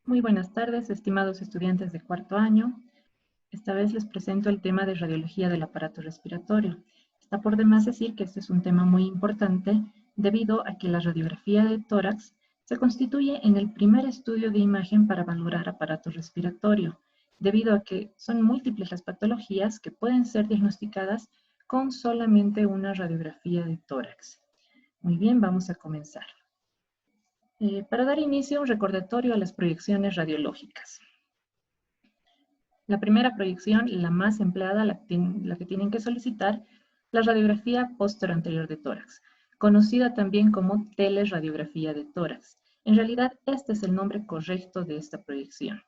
Muy buenas tardes, estimados estudiantes de cuarto año. Esta vez les presento el tema de radiología del aparato respiratorio. Está por demás decir que este es un tema muy importante debido a que la radiografía de tórax se constituye en el primer estudio de imagen para valorar aparato respiratorio, debido a que son múltiples las patologías que pueden ser diagnosticadas con solamente una radiografía de tórax. Muy bien, vamos a comenzar. Para dar inicio, un recordatorio a las proyecciones radiológicas. La primera proyección, la más empleada, la que tienen que solicitar, la radiografía posterior de tórax, conocida también como teleradiografía de tórax. En realidad, este es el nombre correcto de esta proyección.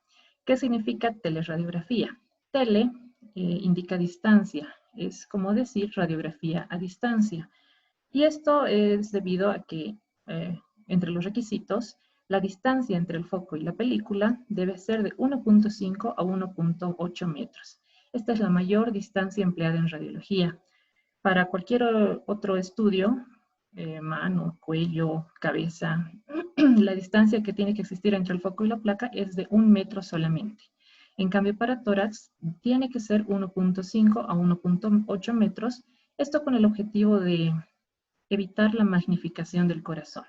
¿Qué significa teleradiografía? Tele indica distancia, es como decir radiografía a distancia. Y esto es debido a que entre los requisitos, la distancia entre el foco y la película debe ser de 1.5 a 1.8 metros. Esta es la mayor distancia empleada en radiología. Para cualquier otro estudio, mano, cuello, cabeza, la distancia que tiene que existir entre el foco y la placa es de 1 metro solamente. En cambio, para tórax, tiene que ser 1.5 a 1.8 metros, esto con el objetivo de evitar la magnificación del corazón.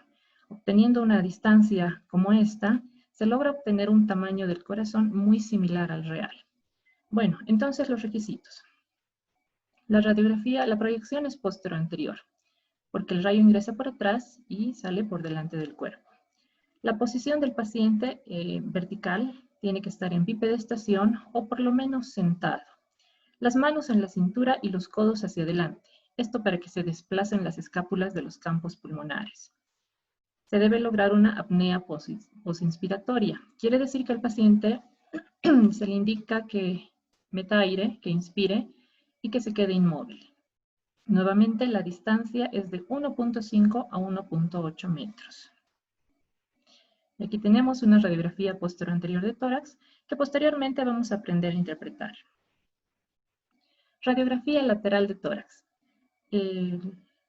Obteniendo una distancia como esta, se logra obtener un tamaño del corazón muy similar al real. Bueno, entonces los requisitos. La radiografía, la proyección es posterior-anterior, porque el rayo ingresa por atrás y sale por delante del cuerpo. La posición del paciente vertical tiene que estar en bipedestación o por lo menos sentado. Las manos en la cintura y los codos hacia adelante. Esto para que se desplacen las escápulas de los campos pulmonares. Se debe lograr una apnea posinspiratoria. Quiere decir que al paciente se le indica que meta aire, que inspire y que se quede inmóvil. Nuevamente, la distancia es de 1.5 a 1.8 metros. Y aquí tenemos una radiografía posterior de tórax que posteriormente vamos a aprender a interpretar. Radiografía lateral de tórax.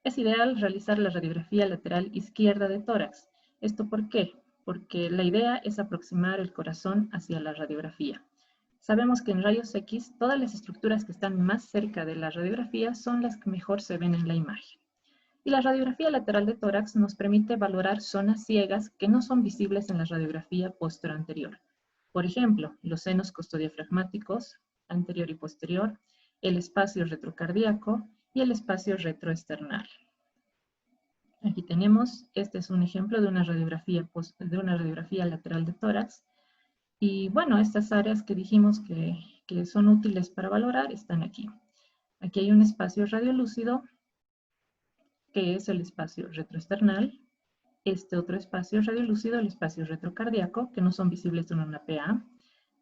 Es ideal realizar la radiografía lateral izquierda de tórax. ¿Esto por qué? Porque la idea es aproximar el corazón hacia la radiografía. Sabemos que en rayos X todas las estructuras que están más cerca de la radiografía son las que mejor se ven en la imagen. Y la radiografía lateral de tórax nos permite valorar zonas ciegas que no son visibles en la radiografía posterior. Por ejemplo, los senos costodiafragmáticos, anterior y posterior, el espacio retrocardíaco y el espacio retroesternal. Aquí tenemos, este es un ejemplo de una radiografía lateral de tórax. Y bueno, estas áreas que dijimos que son útiles para valorar están aquí. Aquí hay un espacio radiolúcido, que es el espacio retroesternal. Este otro espacio radiolúcido, el espacio retrocardíaco, que no son visibles en una PA.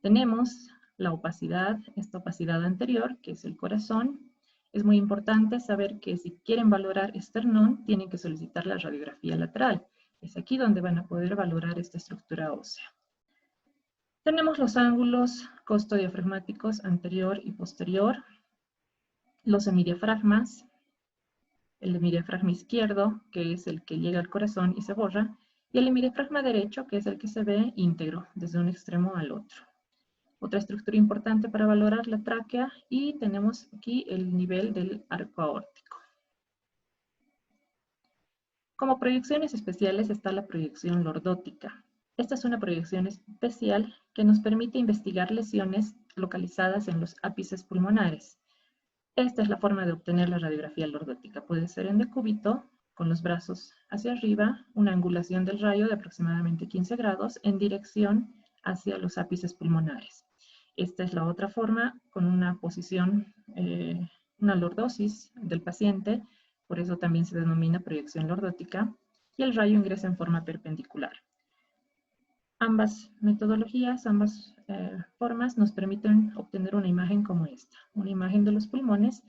Tenemos la opacidad, esta opacidad anterior, que es el corazón. Es muy importante saber que si quieren valorar esternón, tienen que solicitar la radiografía lateral. Es aquí donde van a poder valorar esta estructura ósea. Tenemos los ángulos costodiafragmáticos anterior y posterior, los hemidiafragmas, el hemidiafragma izquierdo, que es el que llega al corazón y se borra, y el hemidiafragma derecho, que es el que se ve íntegro, desde un extremo al otro. Otra estructura importante para valorar la tráquea, y tenemos aquí el nivel del arco aórtico. Como proyecciones especiales está la proyección lordótica. Esta es una proyección especial que nos permite investigar lesiones localizadas en los ápices pulmonares. Esta es la forma de obtener la radiografía lordótica. Puede ser en decúbito, con los brazos hacia arriba, una angulación del rayo de aproximadamente 15 grados en dirección hacia los ápices pulmonares. Esta es la otra forma, con una posición, una lordosis del paciente, por eso también se denomina proyección lordótica, y el rayo ingresa en forma perpendicular. Ambas metodologías, ambas formas nos permiten obtener una imagen como esta, una imagen de los pulmones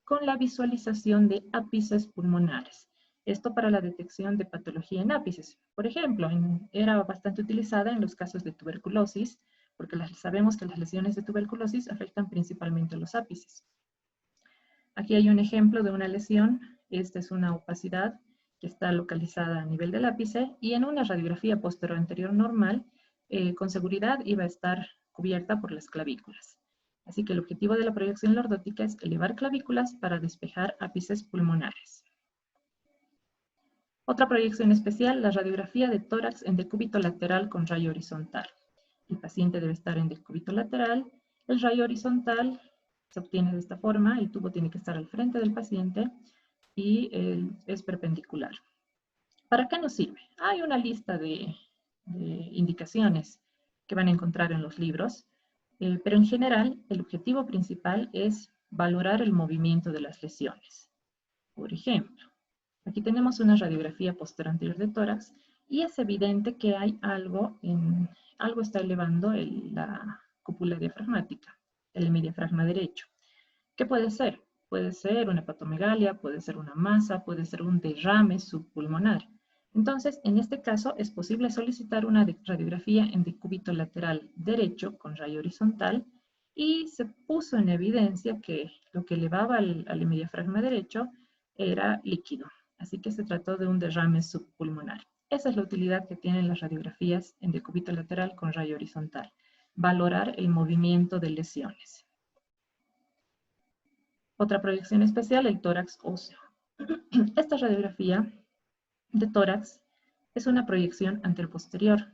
con la visualización de ápices pulmonares. Esto para la detección de patología en ápices. Por ejemplo, era bastante utilizada en los casos de tuberculosis, porque sabemos que las lesiones de tuberculosis afectan principalmente a los ápices. Aquí hay un ejemplo de una lesión. Esta es una opacidad que está localizada a nivel del ápice, y en una radiografía posterior anterior normal, con seguridad iba a estar cubierta por las clavículas. Así que el objetivo de la proyección lordótica es elevar clavículas para despejar ápices pulmonares. Otra proyección especial, la radiografía de tórax en decúbito lateral con rayo horizontal. El paciente debe estar en decúbito lateral. El rayo horizontal se obtiene de esta forma. El tubo tiene que estar al frente del paciente y es perpendicular. ¿Para qué nos sirve? Hay una lista de indicaciones que van a encontrar en los libros, pero en general el objetivo principal es valorar el movimiento de las lesiones. Por ejemplo, aquí tenemos una radiografía posterior de tórax y es evidente que hay algo está elevando la cúpula diafragmática, el hemidiafragma derecho. ¿Qué puede ser? Puede ser una hepatomegalia, puede ser una masa, puede ser un derrame subpulmonar. Entonces, en este caso, es posible solicitar una radiografía en decúbito lateral derecho con rayo horizontal y se puso en evidencia que lo que elevaba al hemidiafragma derecho era líquido. Así que se trató de un derrame subpulmonar. Esa es la utilidad que tienen las radiografías en decúbito lateral con rayo horizontal, valorar el movimiento de lesiones. Otra proyección especial, el tórax óseo. Esta radiografía de tórax es una proyección anteroposterior.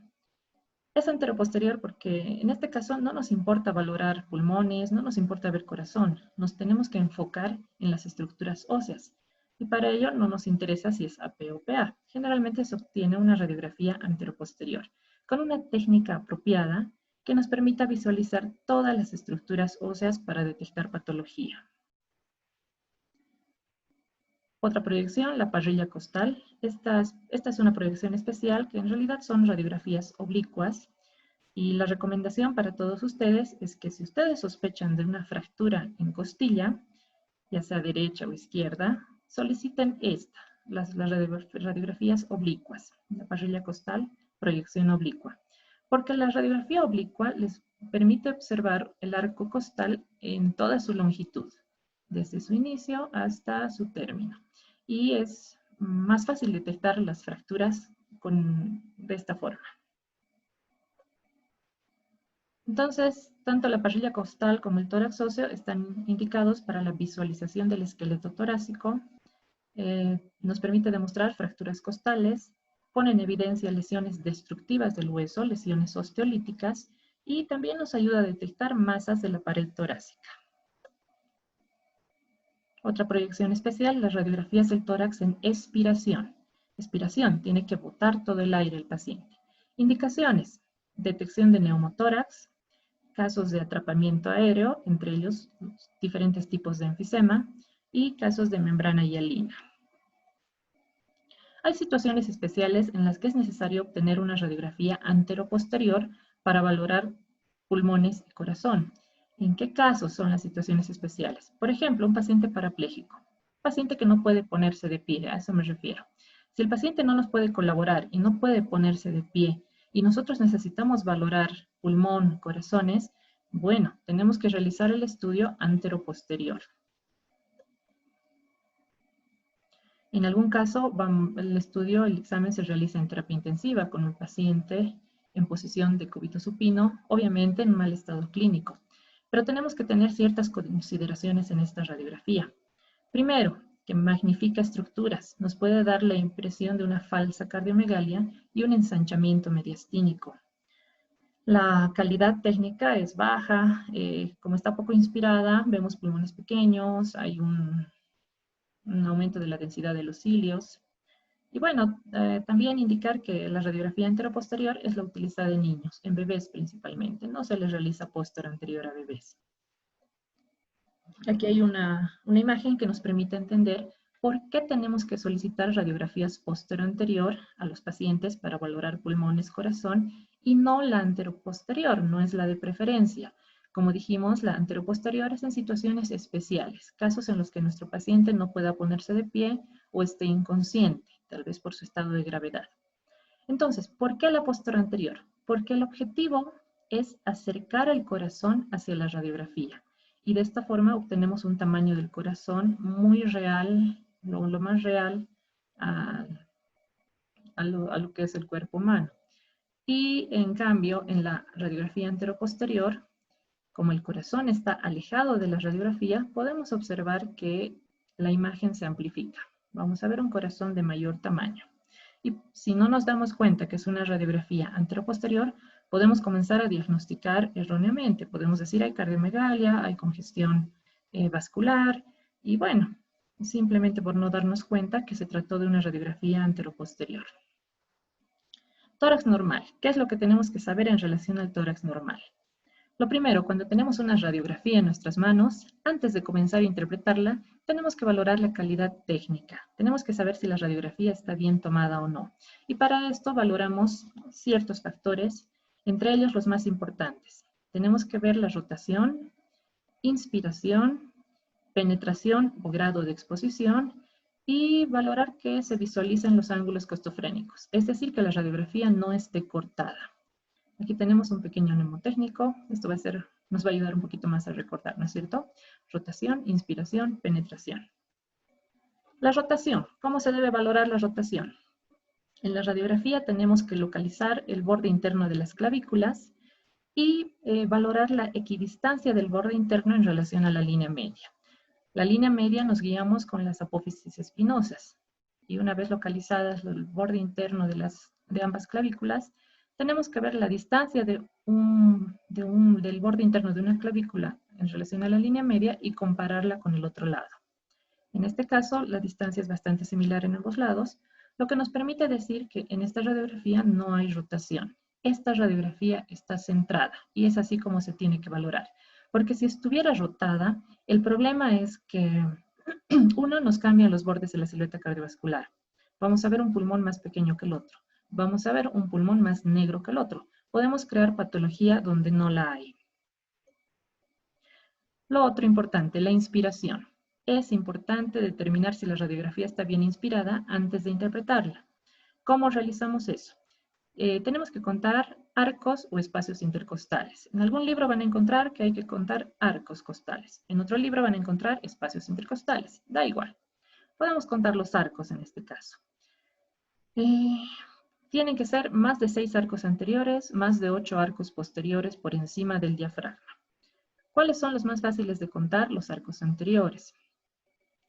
Es anteroposterior porque en este caso no nos importa valorar pulmones, no nos importa ver corazón, nos tenemos que enfocar en las estructuras óseas. Y para ello no nos interesa si es AP o PA. Generalmente se obtiene una radiografía anteroposterior con una técnica apropiada que nos permita visualizar todas las estructuras óseas para detectar patología. Otra proyección, la parrilla costal. Esta es una proyección especial que en realidad son radiografías oblicuas y la recomendación para todos ustedes es que si ustedes sospechan de una fractura en costilla, ya sea derecha o izquierda, soliciten las radiografías oblicuas, la parrilla costal, proyección oblicua, porque la radiografía oblicua les permite observar el arco costal en toda su longitud, desde su inicio hasta su término. Y es más fácil detectar las fracturas de esta forma. Entonces, tanto la parrilla costal como el tórax óseo están indicados para la visualización del esqueleto torácico, nos permite demostrar fracturas costales, pone en evidencia lesiones destructivas del hueso, lesiones osteolíticas, y también nos ayuda a detectar masas de la pared torácica. Otra proyección especial, las radiografías del tórax en expiración. Expiración, tiene que botar todo el aire el paciente. Indicaciones, detección de neumotórax, casos de atrapamiento aéreo, entre ellos diferentes tipos de enfisema, y casos de membrana hialina. Hay situaciones especiales en las que es necesario obtener una radiografía anteroposterior para valorar pulmones y corazón. ¿En qué casos son las situaciones especiales? Por ejemplo, un paciente parapléjico, un paciente que no puede ponerse de pie, a eso me refiero. Si el paciente no nos puede colaborar y no puede ponerse de pie y nosotros necesitamos valorar pulmón, corazones, bueno, tenemos que realizar el estudio anteroposterior. En algún caso, el examen se realiza en terapia intensiva con un paciente en posición de cúbito supino, obviamente en mal estado clínico. Pero tenemos que tener ciertas consideraciones en esta radiografía. Primero, que magnifica estructuras, nos puede dar la impresión de una falsa cardiomegalia y un ensanchamiento mediastínico. La calidad técnica es baja, como está poco inspirada, vemos pulmones pequeños, hay un aumento de la densidad de los cilios. Y bueno, también indicar que la radiografía anteroposterior es la utilizada en niños, en bebés principalmente, no se les realiza anterior a bebés. Aquí hay una imagen que nos permite entender por qué tenemos que solicitar radiografías anterior a los pacientes para valorar pulmones, corazón, y no la anteroposterior, no es la de preferencia. Como dijimos, la anteroposterior es en situaciones especiales, casos en los que nuestro paciente no pueda ponerse de pie o esté inconsciente, tal vez por su estado de gravedad. Entonces, ¿por qué la anterior? Porque el objetivo es acercar el corazón hacia la radiografía. Y de esta forma obtenemos un tamaño del corazón muy real, lo más real a lo que es el cuerpo humano. Y en cambio, en la radiografía anteroposterior, como el corazón está alejado de la radiografía, podemos observar que la imagen se amplifica. Vamos a ver un corazón de mayor tamaño. Y si no nos damos cuenta que es una radiografía anteroposterior, podemos comenzar a diagnosticar erróneamente. Podemos decir hay cardiomegalia, hay congestión vascular, y bueno, simplemente por no darnos cuenta que se trató de una radiografía anteroposterior. Tórax normal. ¿Qué es lo que tenemos que saber en relación al tórax normal? Lo primero, cuando tenemos una radiografía en nuestras manos, antes de comenzar a interpretarla, tenemos que valorar la calidad técnica. Tenemos que saber si la radiografía está bien tomada o no. Y para esto valoramos ciertos factores, entre ellos los más importantes. Tenemos que ver la rotación, inspiración, penetración o grado de exposición y valorar que se visualicen los ángulos costofrénicos, es decir, que la radiografía no esté cortada. Aquí tenemos un pequeño mnemotécnico. Esto nos va a ayudar un poquito más a recordar, ¿no es cierto? Rotación, inspiración, penetración. La rotación. ¿Cómo se debe valorar la rotación? En la radiografía tenemos que localizar el borde interno de las clavículas y valorar la equidistancia del borde interno en relación a la línea media. La línea media nos guiamos con las apófisis espinosas. Y una vez localizadas el borde interno de ambas clavículas, tenemos que ver la distancia del borde interno de una clavícula en relación a la línea media y compararla con el otro lado. En este caso, la distancia es bastante similar en ambos lados, lo que nos permite decir que en esta radiografía no hay rotación. Esta radiografía está centrada y es así como se tiene que valorar. Porque si estuviera rotada, el problema es que uno nos cambia los bordes de la silueta cardiovascular. Vamos a ver un pulmón más pequeño que el otro. Vamos a ver un pulmón más negro que el otro. Podemos crear patología donde no la hay. Lo otro importante, la inspiración. Es importante determinar si la radiografía está bien inspirada antes de interpretarla. ¿Cómo realizamos eso? Tenemos que contar arcos o espacios intercostales. En algún libro van a encontrar que hay que contar arcos costales. En otro libro van a encontrar espacios intercostales. Da igual. Podemos contar los arcos en este caso. Tienen que ser más de 6 arcos anteriores, más de 8 arcos posteriores por encima del diafragma. ¿Cuáles son los más fáciles de contar? Los arcos anteriores.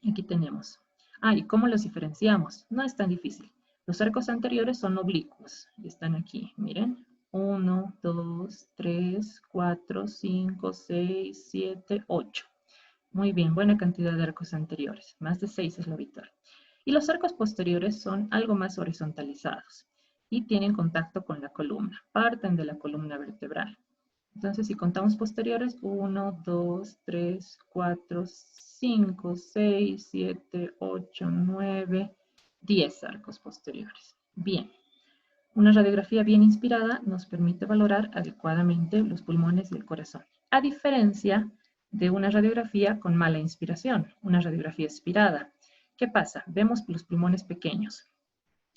Aquí tenemos. ¿Y cómo los diferenciamos? No es tan difícil. Los arcos anteriores son oblicuos. Y están aquí, miren. 1, 2, 3, 4, 5, 6, 7, 8. Muy bien, buena cantidad de arcos anteriores. Más de 6 es lo habitual. Y los arcos posteriores son algo más horizontalizados y tienen contacto con la columna. Parten de la columna vertebral. Entonces, si contamos posteriores, 1, 2, 3, 4, 5, 6, 7, 8, 9, 10 arcos posteriores. Bien. Una radiografía bien inspirada nos permite valorar adecuadamente los pulmones y el corazón. A diferencia de una radiografía con mala inspiración, una radiografía expirada. ¿Qué pasa? Vemos los pulmones pequeños.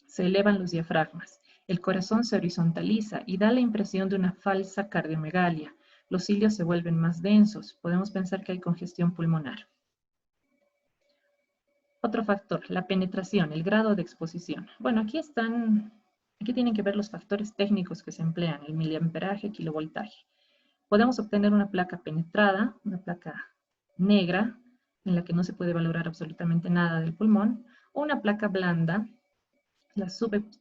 Se elevan los diafragmas. El corazón se horizontaliza y da la impresión de una falsa cardiomegalia. Los cilios se vuelven más densos. Podemos pensar que hay congestión pulmonar. Otro factor, la penetración, el grado de exposición. Bueno, aquí tienen que ver los factores técnicos que se emplean, el miliamperaje, kilovoltaje. Podemos obtener una placa penetrada, una placa negra, en la que no se puede valorar absolutamente nada del pulmón, o una placa blanda,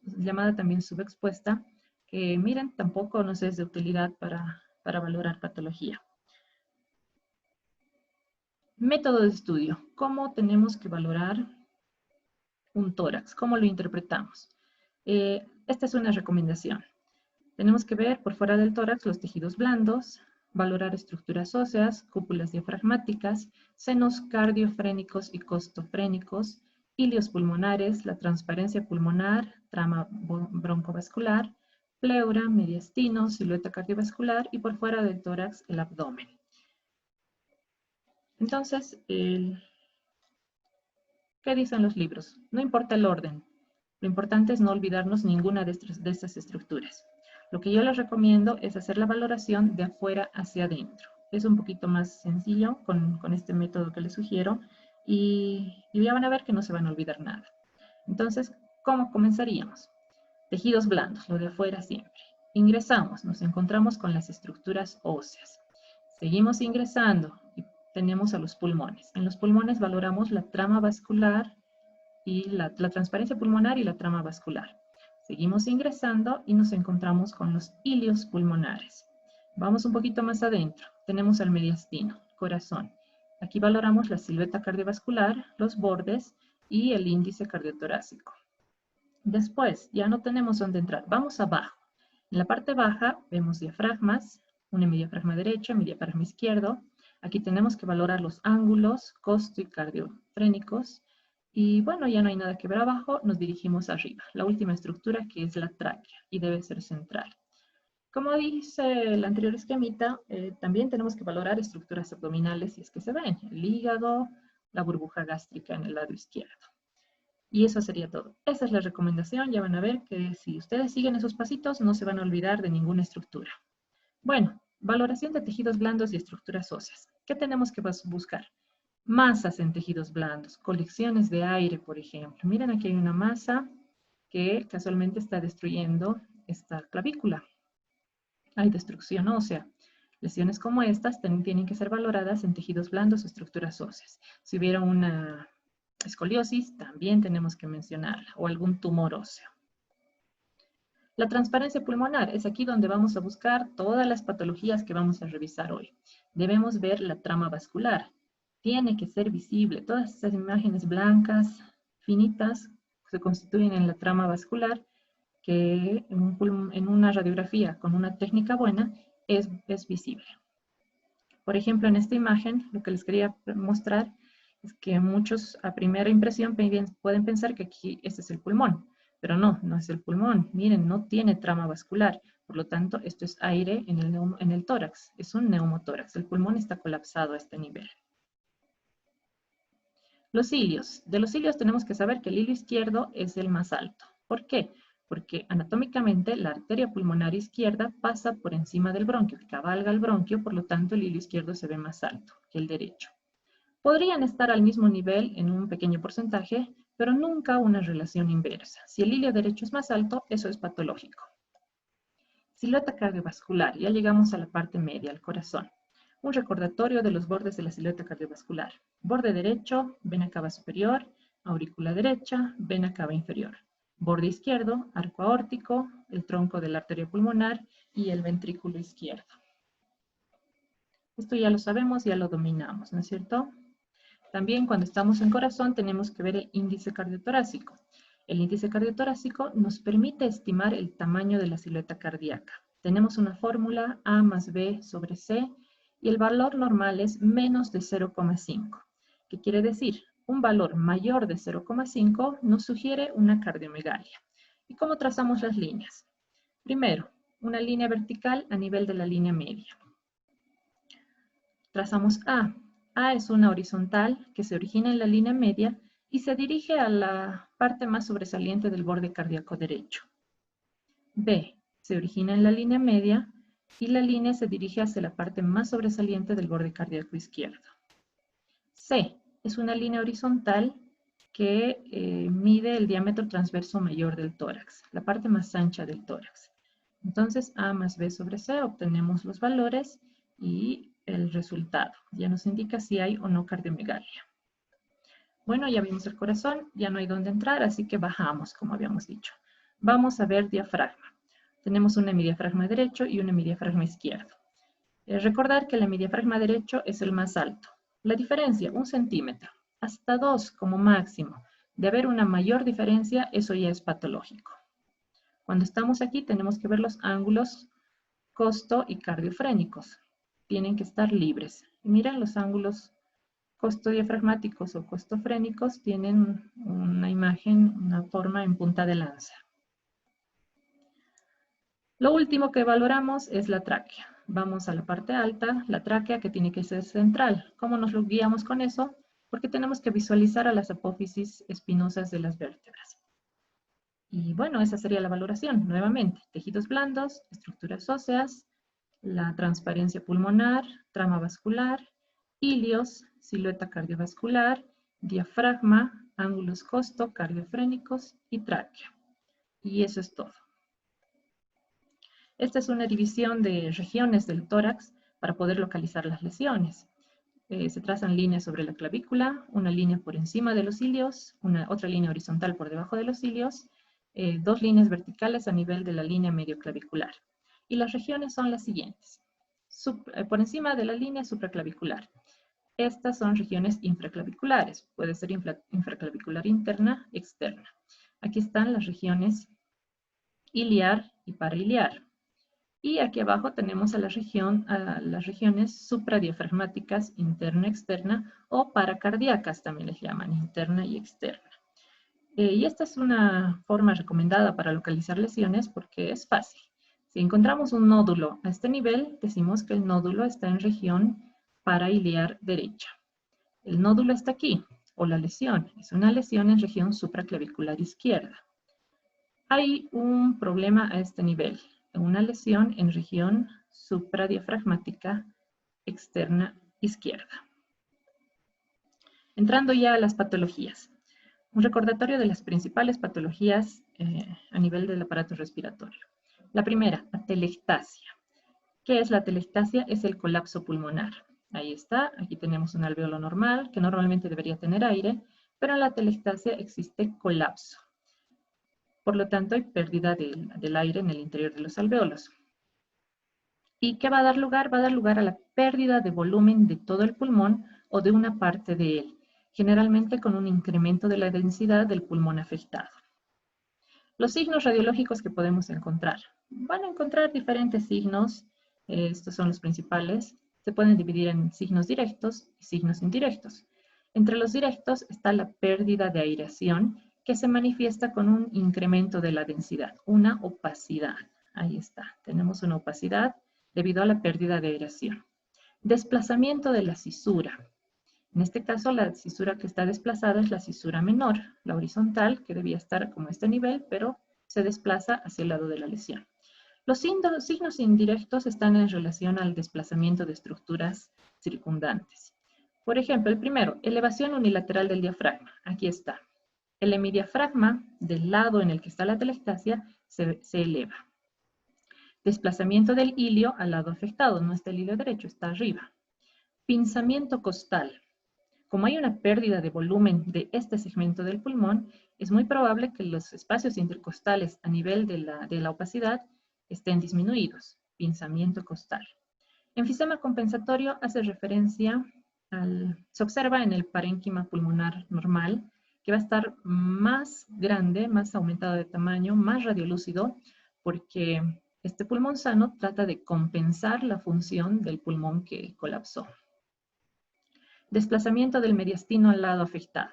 llamada también subexpuesta, que miren, tampoco nos es de utilidad para valorar patología. Método de estudio. ¿Cómo tenemos que valorar un tórax? ¿Cómo lo interpretamos? Esta es una recomendación. Tenemos que ver por fuera del tórax los tejidos blandos, valorar estructuras óseas, cúpulas diafragmáticas, senos cardiofrénicos y costofrénicos, ilios pulmonares, la transparencia pulmonar, trama broncovascular, pleura, mediastino, silueta cardiovascular y por fuera del tórax el abdomen. Entonces, ¿qué dicen los libros? No importa el orden, lo importante es no olvidarnos ninguna de estas estructuras. Lo que yo les recomiendo es hacer la valoración de afuera hacia adentro. Es un poquito más sencillo con este método que les sugiero y ya van a ver que no se van a olvidar nada. Entonces, ¿cómo comenzaríamos? Tejidos blandos, lo de afuera siempre. Ingresamos, nos encontramos con las estructuras óseas. Seguimos ingresando y tenemos a los pulmones. En los pulmones valoramos la trama vascular y la transparencia pulmonar y la trama vascular. Seguimos ingresando y nos encontramos con los ilios pulmonares. Vamos un poquito más adentro. Tenemos al mediastino, corazón. Aquí valoramos la silueta cardiovascular, los bordes y el índice cardiotorácico. Después, ya no tenemos dónde entrar. Vamos abajo. En la parte baja vemos diafragmas, un hemidiafragma derecho, hemidiafragma izquierdo. Aquí tenemos que valorar los ángulos, costo y cardiofrénicos. Y bueno, ya no hay nada que ver abajo, nos dirigimos arriba. La última estructura que es la tráquea y debe ser central. Como dice el anterior esquemita, también tenemos que valorar estructuras abdominales si es que se ven. El hígado, la burbuja gástrica en el lado izquierdo. Y eso sería todo. Esa es la recomendación. Ya van a ver que si ustedes siguen esos pasitos, no se van a olvidar de ninguna estructura. Bueno, valoración de tejidos blandos y estructuras óseas. ¿Qué tenemos que buscar? Masas en tejidos blandos, colecciones de aire, por ejemplo. Miren, aquí hay una masa que casualmente está destruyendo esta clavícula. Hay destrucción ósea. Lesiones como estas tienen que ser valoradas en tejidos blandos o estructuras óseas. Si hubiera una escoliosis, también tenemos que mencionarla, o algún tumor óseo. La transparencia pulmonar es aquí donde vamos a buscar todas las patologías que vamos a revisar hoy. Debemos ver la trama vascular. Tiene que ser visible. Todas esas imágenes blancas, finitas, se constituyen en la trama vascular, que en una radiografía con una técnica buena es visible. Por ejemplo, en esta imagen, lo que les quería mostrar es que muchos a primera impresión pueden pensar que aquí este es el pulmón, pero no, no es el pulmón. Miren, no tiene trama vascular, por lo tanto, esto es aire en el tórax, es un neumotórax. El pulmón está colapsado a este nivel. Los ilios. De los ilios tenemos que saber que el hilio izquierdo es el más alto. ¿Por qué? Porque anatómicamente la arteria pulmonar izquierda pasa por encima del bronquio, cabalga el bronquio, por lo tanto el hilio izquierdo se ve más alto que el derecho. Podrían estar al mismo nivel en un pequeño porcentaje, pero nunca una relación inversa. Si el hilio derecho es más alto, eso es patológico. Silueta cardiovascular. Ya llegamos a la parte media, al corazón. Un recordatorio de los bordes de la silueta cardiovascular. Borde derecho, vena cava superior, aurícula derecha, vena cava inferior. Borde izquierdo, arco aórtico, el tronco de la arteria pulmonar y el ventrículo izquierdo. Esto ya lo sabemos, ya lo dominamos, ¿no es cierto? También cuando estamos en corazón tenemos que ver el índice cardiotorácico. El índice cardiotorácico nos permite estimar el tamaño de la silueta cardíaca. Tenemos una fórmula A más B sobre C y el valor normal es menos de 0,5. ¿Qué quiere decir? Un valor mayor de 0,5 nos sugiere una cardiomegalia. ¿Y cómo trazamos las líneas? Primero, una línea vertical a nivel de la línea media. Trazamos A. A es una horizontal que se origina en la línea media y se dirige a la parte más sobresaliente del borde cardíaco derecho. B. Se origina en la línea media y la línea se dirige hacia la parte más sobresaliente del borde cardíaco izquierdo. C. Es una línea horizontal que mide el diámetro transverso mayor del tórax, la parte más ancha del tórax. Entonces, A más B sobre C, obtenemos los valores y el resultado. Ya nos indica si hay o no cardiomegalia. Bueno, ya vimos el corazón, ya no hay dónde entrar, así que bajamos, como habíamos dicho. Vamos a ver diafragma. Tenemos un hemidiafragma derecho y un hemidiafragma izquierdo. Recordar que el hemidiafragma derecho es el más alto. La diferencia, 1 centímetro, hasta 2 como máximo. De haber una mayor diferencia, eso ya es patológico. Cuando estamos aquí tenemos que ver los ángulos costo y cardiofrénicos. Tienen que estar libres. Y miren, los ángulos costodiafragmáticos o costofrénicos tienen una imagen, una forma en punta de lanza. Lo último que valoramos es la tráquea. Vamos a la parte alta, la tráquea que tiene que ser central. ¿Cómo nos lo guiamos con eso? Porque tenemos que visualizar a las apófisis espinosas de las vértebras. Y bueno, esa sería la valoración. Nuevamente, tejidos blandos, estructuras óseas, la transparencia pulmonar, trama vascular, ilios, silueta cardiovascular, diafragma, ángulos costo, cardiofrénicos y tráquea. Y eso es todo. Esta es una división de regiones del tórax para poder localizar las lesiones. Se trazan líneas sobre la clavícula, una línea por encima de los cilios, otra línea horizontal por debajo de los cilios, dos líneas verticales a nivel de la línea medioclavicular. Y las regiones son las siguientes. Por encima de la línea supraclavicular. Estas son regiones infraclaviculares. Puede ser infraclavicular interna, externa. Aquí están las regiones iliar y parailiar. Y aquí abajo tenemos a las regiones supradiafragmáticas, interna, externa, o paracardíacas también les llaman, interna y externa. Y esta es una forma recomendada para localizar lesiones porque es fácil. Si encontramos un nódulo a este nivel, decimos que el nódulo está en región parailiar derecha. El nódulo está aquí, o la lesión, es una lesión en región supraclavicular izquierda. Hay un problema a este nivel, una lesión en región supradiafragmática externa izquierda. Entrando ya a las patologías. Un recordatorio de las principales patologías a nivel del aparato respiratorio. La primera, atelectasia. ¿Qué es la atelectasia? Es el colapso pulmonar. Ahí está, aquí tenemos un alveolo normal que normalmente debería tener aire, pero en la atelectasia existe colapso. Por lo tanto, hay pérdida del aire en el interior de los alveolos. ¿Y qué va a dar lugar? Va a dar lugar a la pérdida de volumen de todo el pulmón o de una parte de él, generalmente con un incremento de la densidad del pulmón afectado. Los signos radiológicos que podemos encontrar. Van a encontrar diferentes signos, estos son los principales. Se pueden dividir en signos directos y signos indirectos. Entre los directos está la pérdida de aireación, que se manifiesta con un incremento de la densidad, una opacidad. Ahí está, tenemos una opacidad debido a la pérdida de aireación. Desplazamiento de la cisura. En este caso, la cisura que está desplazada es la cisura menor, la horizontal, que debía estar como este nivel, pero se desplaza hacia el lado de la lesión. Los signos indirectos están en relación al desplazamiento de estructuras circundantes. Por ejemplo, el primero, elevación unilateral del diafragma. Aquí está. El hemidiafragma, del lado en el que está la atelectasia, se eleva. Desplazamiento del ilio al lado afectado, no está el ilio derecho, está arriba. Pinzamiento costal. Como hay una pérdida de volumen de este segmento del pulmón, es muy probable que los espacios intercostales a nivel de la opacidad estén disminuidos. Pinzamiento costal. Enfisema compensatorio hace referencia se observa en el parénquima pulmonar normal, que va a estar más grande, más aumentado de tamaño, más radiolúcido, porque este pulmón sano trata de compensar la función del pulmón que colapsó. Desplazamiento del mediastino al lado afectado.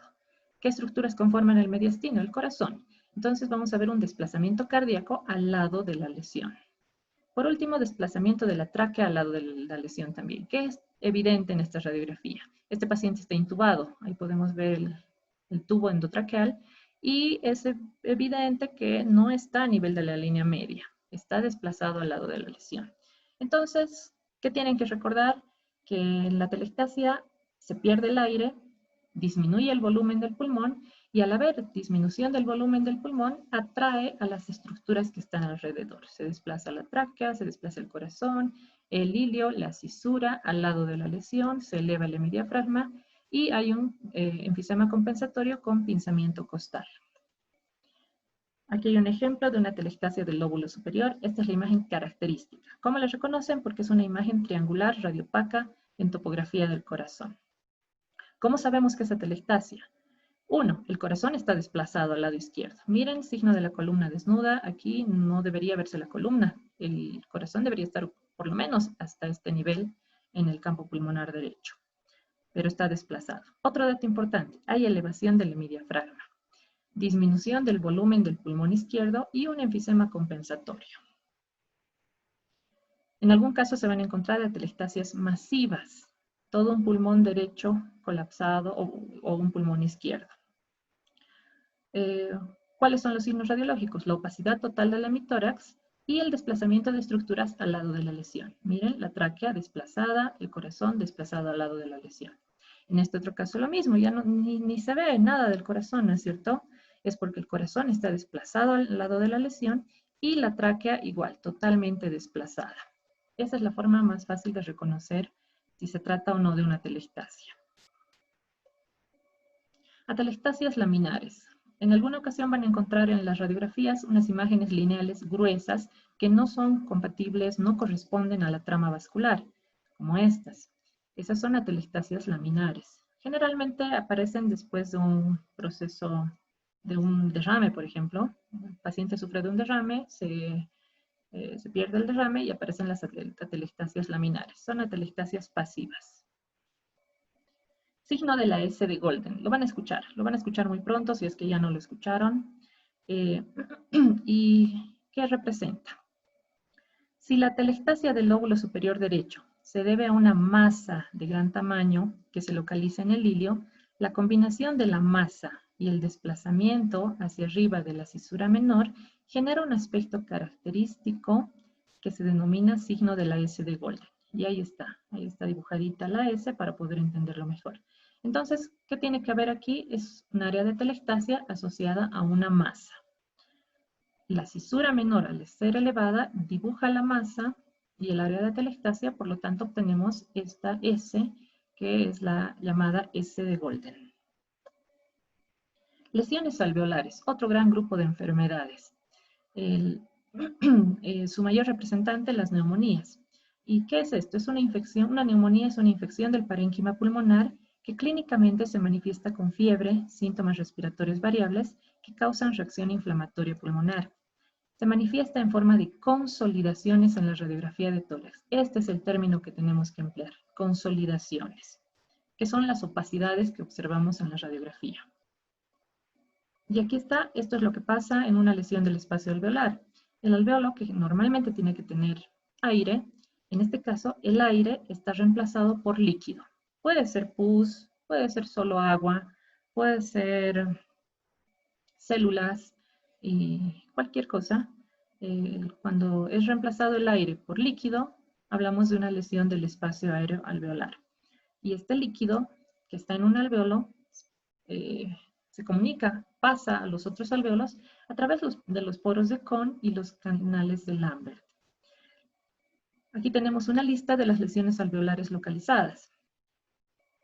¿Qué estructuras conforman el mediastino? El corazón. Entonces vamos a ver un desplazamiento cardíaco al lado de la lesión. Por último, desplazamiento de la tráquea al lado de la lesión también, que es evidente en esta radiografía. Este paciente está intubado, ahí podemos ver el tubo endotraqueal, y es evidente que no está a nivel de la línea media, está desplazado al lado de la lesión. Entonces, ¿qué tienen que recordar? Que en la atelectasia se pierde el aire, disminuye el volumen del pulmón, y al haber disminución del volumen del pulmón, atrae a las estructuras que están alrededor. Se desplaza la tráquea, se desplaza el corazón, el ilio, la cisura al lado de la lesión, se eleva el hemidiafragma y hay un enfisema compensatorio con pinzamiento costal. Aquí hay un ejemplo de una atelectasia del lóbulo superior. Esta es la imagen característica. ¿Cómo la reconocen? Porque es una imagen triangular radiopaca en topografía del corazón. ¿Cómo sabemos que es atelectasia? 1. El corazón está desplazado al lado izquierdo. Miren, signo de la columna desnuda. Aquí no debería verse la columna. El corazón debería estar por lo menos hasta este nivel en el campo pulmonar derecho, pero está desplazado. Otro dato importante, hay elevación del hemidiafragma, disminución del volumen del pulmón izquierdo y un enfisema compensatorio. En algún caso se van a encontrar atelectasias masivas, todo un pulmón derecho colapsado o un pulmón izquierdo. ¿Cuáles son los signos radiológicos? La opacidad total del hemitórax y el desplazamiento de estructuras al lado de la lesión. Miren, la tráquea desplazada, el corazón desplazado al lado de la lesión. En este otro caso lo mismo, ya ni se ve nada del corazón, ¿no es cierto? Es porque el corazón está desplazado al lado de la lesión Y la tráquea igual, totalmente desplazada. Esa es la forma más fácil de reconocer si se trata o no de una atelectasia. Atelectasias laminares. En alguna ocasión van a encontrar en las radiografías unas imágenes lineales gruesas que no son compatibles, no corresponden a la trama vascular, como estas. Esas son atelectasias laminares. Generalmente aparecen después de un proceso de un derrame, por ejemplo. El paciente sufre de un derrame, se pierde el derrame y aparecen las atelectasias laminares. Son atelectasias pasivas. Signo de la S de Golden. Lo van a escuchar muy pronto si es que ya no lo escucharon. ¿Y qué representa? Si la atelectasia del lóbulo superior derecho se debe a una masa de gran tamaño que se localiza en el ilio, la combinación de la masa y el desplazamiento hacia arriba de la cisura menor genera un aspecto característico que se denomina signo de la S de Golden. Y ahí está dibujadita la S para poder entenderlo mejor. Entonces, ¿qué tiene que haber aquí? Es un área de atelectasia asociada a una masa. La cisura menor, al ser elevada, dibuja la masa y el área de atelectasia, por lo tanto obtenemos esta S, que es la llamada S de Golden. Lesiones alveolares, otro gran grupo de enfermedades. Su mayor representante, las neumonías. ¿Y qué es esto? Es una infección, una neumonía es una infección del parénquima pulmonar que clínicamente se manifiesta con fiebre, síntomas respiratorios variables que causan reacción inflamatoria pulmonar. Se manifiesta en forma de consolidaciones en la radiografía de tórax. Este es el término que tenemos que emplear, consolidaciones, que son las opacidades que observamos en la radiografía. Y aquí está, esto es lo que pasa en una lesión del espacio alveolar. El alveolo, que normalmente tiene que tener aire, en este caso el aire está reemplazado por líquido. Puede ser pus, puede ser solo agua, puede ser células y cualquier cosa. Cuando es reemplazado el aire por líquido, hablamos de una lesión del espacio aéreo alveolar. Y este líquido que está en un alveolo se comunica, pasa a los otros alveolos a través de los poros de Kohn y los canales de Lambert. Aquí tenemos una lista de las lesiones alveolares localizadas.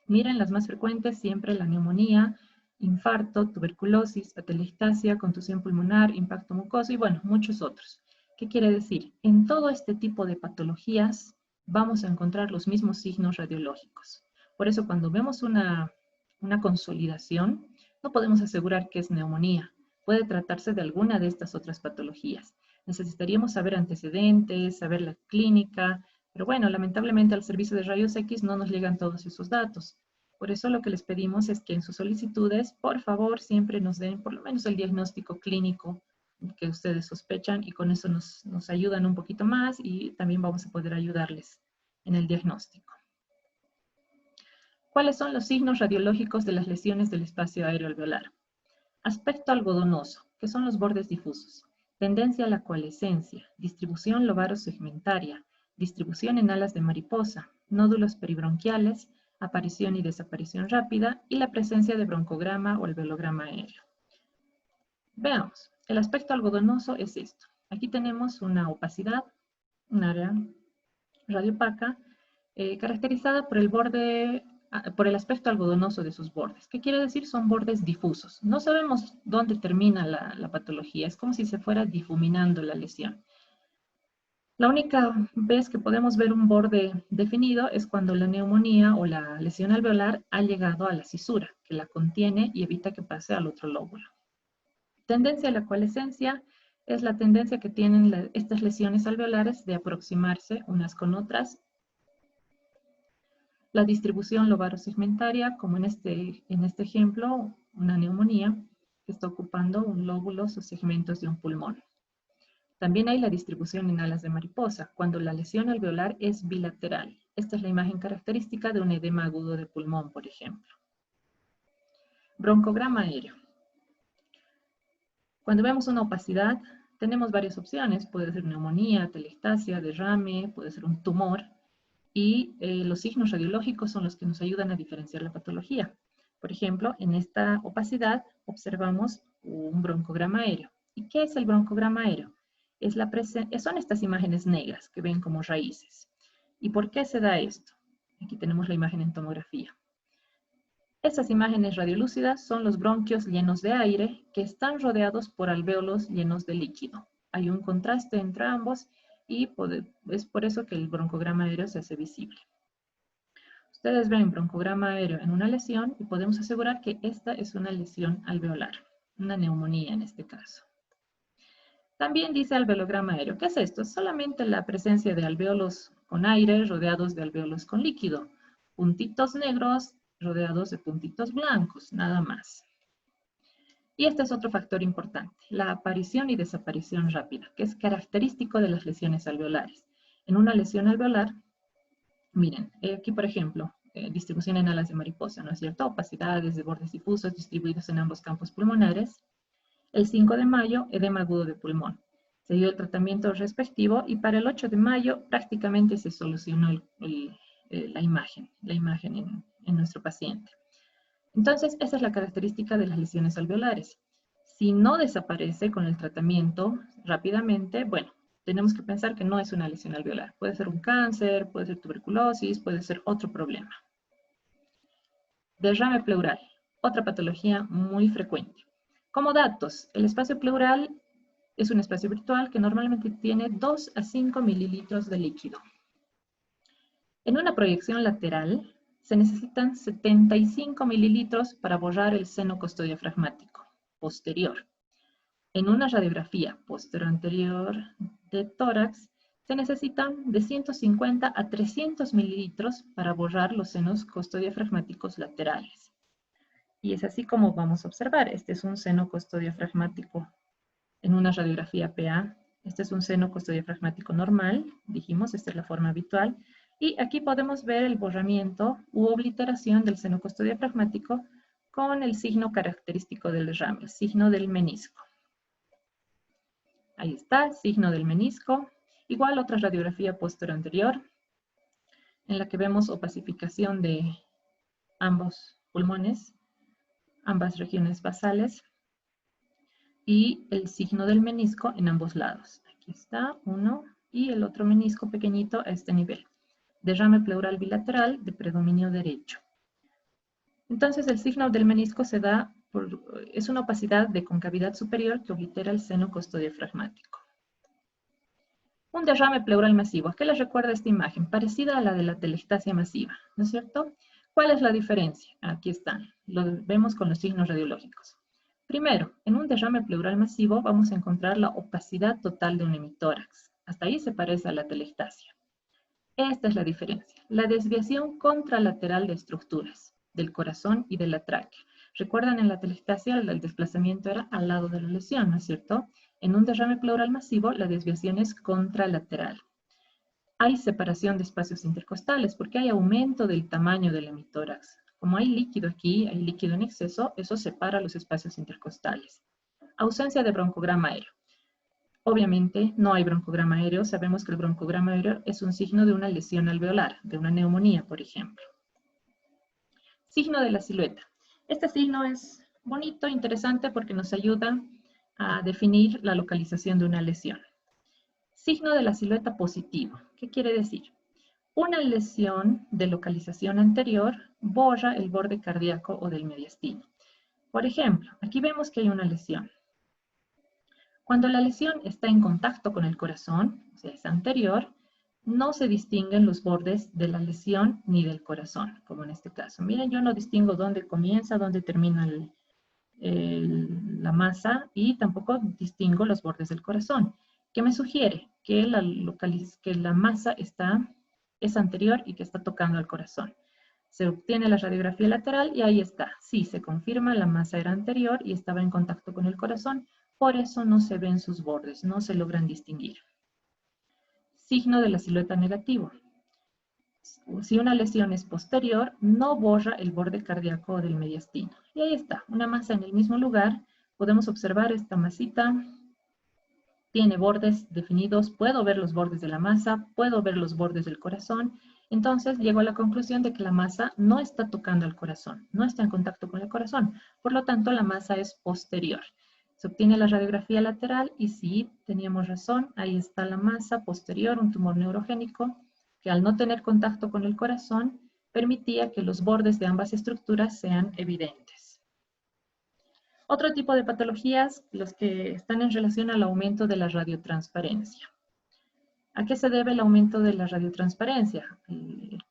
Miren las más frecuentes, siempre la neumonía, infarto, tuberculosis, atelectasia, contusión pulmonar, impacto mucoso y bueno, muchos otros. ¿Qué quiere decir? En todo este tipo de patologías vamos a encontrar los mismos signos radiológicos. Por eso cuando vemos una consolidación, no podemos asegurar que es neumonía. Puede tratarse de alguna de estas otras patologías. Necesitaríamos saber antecedentes, saber la clínica, pero bueno, lamentablemente al servicio de rayos X no nos llegan todos esos datos. Por eso lo que les pedimos es que en sus solicitudes, por favor, siempre nos den por lo menos el diagnóstico clínico que ustedes sospechan y con eso nos ayudan un poquito más y también vamos a poder ayudarles en el diagnóstico. ¿Cuáles son los signos radiológicos de las lesiones del espacio aéreo alveolar? Aspecto algodonoso, que son los bordes difusos. Tendencia a la coalescencia, distribución lobaro-segmentaria, distribución en alas de mariposa, nódulos peribronquiales, aparición y desaparición rápida y la presencia de broncograma o alveolograma aéreo. Veamos, el aspecto algodonoso es esto. Aquí tenemos una opacidad, un área radiopaca, caracterizada por por el aspecto algodonoso de sus bordes. ¿Qué quiere decir? Son bordes difusos. No sabemos dónde termina la patología. Es como si se fuera difuminando la lesión. La única vez que podemos ver un borde definido es cuando la neumonía o la lesión alveolar ha llegado a la cisura, que la contiene y evita que pase al otro lóbulo. Tendencia a la coalescencia es la tendencia que tienen estas lesiones alveolares de aproximarse unas con otras. La distribución lobaro-segmentaria, como en este ejemplo, una neumonía que está ocupando un lóbulo o segmentos de un pulmón. También hay la distribución en alas de mariposa, cuando la lesión alveolar es bilateral. Esta es la imagen característica de un edema agudo de pulmón, por ejemplo. Broncograma aéreo. Cuando vemos una opacidad, tenemos varias opciones. Puede ser neumonía, atelectasia, derrame, puede ser un tumor. Y los signos radiológicos son los que nos ayudan a diferenciar la patología. Por ejemplo, en esta opacidad observamos un broncograma aéreo. ¿Y qué es el broncograma aéreo? son estas imágenes negras que ven como raíces. ¿Y por qué se da esto? Aquí tenemos la imagen en tomografía. Estas imágenes radiolúcidas son los bronquios llenos de aire que están rodeados por alvéolos llenos de líquido. Hay un contraste entre ambos y es por eso que el broncograma aéreo se hace visible. Ustedes ven broncograma aéreo en una lesión y podemos asegurar que esta es una lesión alveolar, una neumonía en este caso. También dice alveolograma aéreo. ¿Qué es esto? Es solamente la presencia de alvéolos con aire rodeados de alvéolos con líquido. Puntitos negros rodeados de puntitos blancos, nada más. Y este es otro factor importante, la aparición y desaparición rápida, que es característico de las lesiones alveolares. En una lesión alveolar, miren, aquí por ejemplo, distribución en alas de mariposa, ¿no es cierto? Opacidades de bordes difusos distribuidos en ambos campos pulmonares. El 5 de mayo, edema agudo de pulmón. Se dio el tratamiento respectivo y para el 8 de mayo prácticamente se solucionó la imagen en nuestro paciente. Entonces, esa es la característica de las lesiones alveolares. Si no desaparece con el tratamiento rápidamente, bueno, tenemos que pensar que no es una lesión alveolar. Puede ser un cáncer, puede ser tuberculosis, puede ser otro problema. Derrame pleural, otra patología muy frecuente. Como datos, el espacio pleural es un espacio virtual que normalmente tiene 2 a 5 mililitros de líquido. En una proyección lateral, se necesitan 75 mililitros para borrar el seno costodiafragmático posterior. En una radiografía posterior de tórax, se necesitan de 150 a 300 mililitros para borrar los senos costodiafragmáticos laterales. Y es así como vamos a observar. Este es un seno costodiafragmático en una radiografía PA. Este es un seno costodiafragmático normal, dijimos, esta es la forma habitual. Y aquí podemos ver el borramiento u obliteración del seno costodiafragmático con el signo característico del derrame, el signo del menisco. Ahí está, signo del menisco. Igual otra radiografía posterior anterior, en la que vemos opacificación de ambos pulmones, ambas regiones basales, y el signo del menisco en ambos lados. Aquí está uno y el otro menisco pequeñito a este nivel. Derrame pleural bilateral de predominio derecho. Entonces el signo del menisco se da es una opacidad de concavidad superior que oblitera el seno costodiafragmático. Un derrame pleural masivo. ¿A qué les recuerda esta imagen? Parecida a la de la telectasia masiva, ¿no es cierto? ¿Cuál es la diferencia? Aquí están. Lo vemos con los signos radiológicos. Primero, en un derrame pleural masivo vamos a encontrar la opacidad total de un hemitórax. Hasta ahí se parece a la telectasia. Esta es la diferencia. La desviación contralateral de estructuras, del corazón y de la tráquea. Recuerdan, en la telectasia el desplazamiento era al lado de la lesión, ¿no es cierto? En un derrame pleural masivo la desviación es contralateral. Hay separación de espacios intercostales porque hay aumento del tamaño del hemitórax. Como hay líquido aquí, hay líquido en exceso, eso separa los espacios intercostales. Ausencia de broncograma aéreo. Obviamente no hay broncograma aéreo. Sabemos que el broncograma aéreo es un signo de una lesión alveolar, de una neumonía, por ejemplo. Signo de la silueta. Este signo es bonito, interesante, porque nos ayuda a definir la localización de una lesión. Signo de la silueta positivo. ¿Qué quiere decir? Una lesión de localización anterior borra el borde cardíaco o del mediastino. Por ejemplo, aquí vemos que hay una lesión. Cuando la lesión está en contacto con el corazón, o sea, es anterior, no se distinguen los bordes de la lesión ni del corazón, como en este caso. Miren, yo no distingo dónde comienza, dónde termina la masa y tampoco distingo los bordes del corazón. ¿Qué me sugiere? Que la masa es anterior y que está tocando al corazón. Se obtiene la radiografía lateral y ahí está. Sí, se confirma, la masa era anterior y estaba en contacto con el corazón. Por eso no se ven sus bordes, no se logran distinguir. Signo de la silueta negativo. Si una lesión es posterior, no borra el borde cardíaco del mediastino. Y ahí está, una masa en el mismo lugar. Podemos observar esta masita. Tiene bordes definidos. Puedo ver los bordes de la masa, puedo ver los bordes del corazón. Entonces llego a la conclusión de que la masa no está tocando al corazón, no está en contacto con el corazón. Por lo tanto, la masa es posterior. Se obtiene la radiografía lateral y sí, teníamos razón, ahí está la masa posterior, un tumor neurogénico, que al no tener contacto con el corazón, permitía que los bordes de ambas estructuras sean evidentes. Otro tipo de patologías, los que están en relación al aumento de la radiotransparencia. ¿A qué se debe el aumento de la radiotransparencia?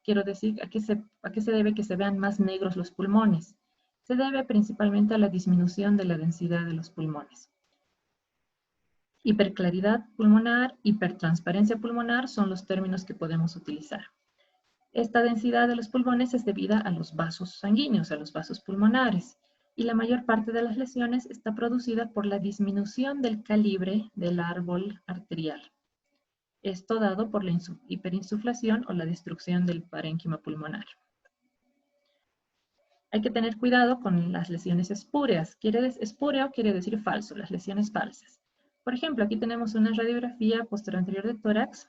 Quiero decir, ¿a qué se debe que se vean más negros los pulmones? Se debe principalmente a la disminución de la densidad de los pulmones. Hiperclaridad pulmonar, hipertransparencia pulmonar son los términos que podemos utilizar. Esta densidad de los pulmones es debida a los vasos sanguíneos, a los vasos pulmonares, y la mayor parte de las lesiones está producida por la disminución del calibre del árbol arterial. Esto dado por la hiperinsuflación o la destrucción del parénquima pulmonar. Hay que tener cuidado con las lesiones espúreas. Espúreo quiere decir falso, las lesiones falsas. Por ejemplo, aquí tenemos una radiografía posterior de tórax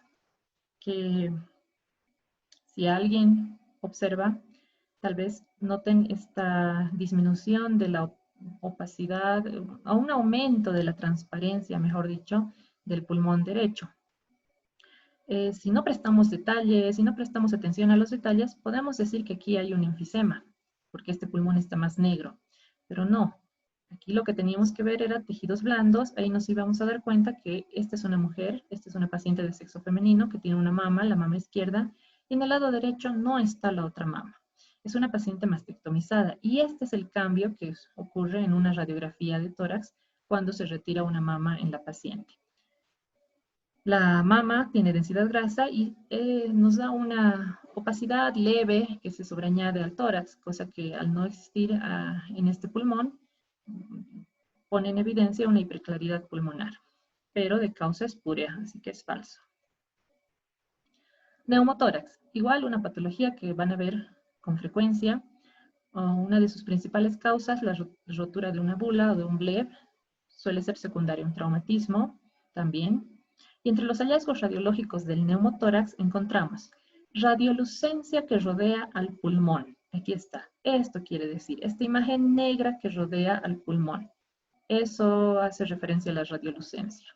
que si alguien observa, tal vez noten esta disminución de la opacidad o un aumento de la transparencia, mejor dicho, del pulmón derecho. Si no prestamos detalles, si no prestamos atención a los detalles, podemos decir que aquí hay un enfisema, porque este pulmón está más negro, pero no. Aquí lo que teníamos que ver era tejidos blandos, ahí nos íbamos a dar cuenta que esta es una mujer, esta es una paciente de sexo femenino que tiene una mama, la mama izquierda, y en el lado derecho no está la otra mama. Es una paciente mastectomizada y este es el cambio que ocurre en una radiografía de tórax cuando se retira una mama en la paciente. La mama tiene densidad grasa y nos da una opacidad leve que se sobreañade al tórax, cosa que al no existir en este pulmón pone en evidencia una hiperclaridad pulmonar, pero de causa espúrea, así que es falso. Neumotórax, igual una patología que van a ver con frecuencia. Una de sus principales causas, la rotura de una bula o de un bleb, suele ser secundario a un traumatismo también. Y entre los hallazgos radiológicos del neumotórax encontramos radiolucencia que rodea al pulmón. Aquí está. Esto quiere decir, esta imagen negra que rodea al pulmón. Eso hace referencia a la radiolucencia.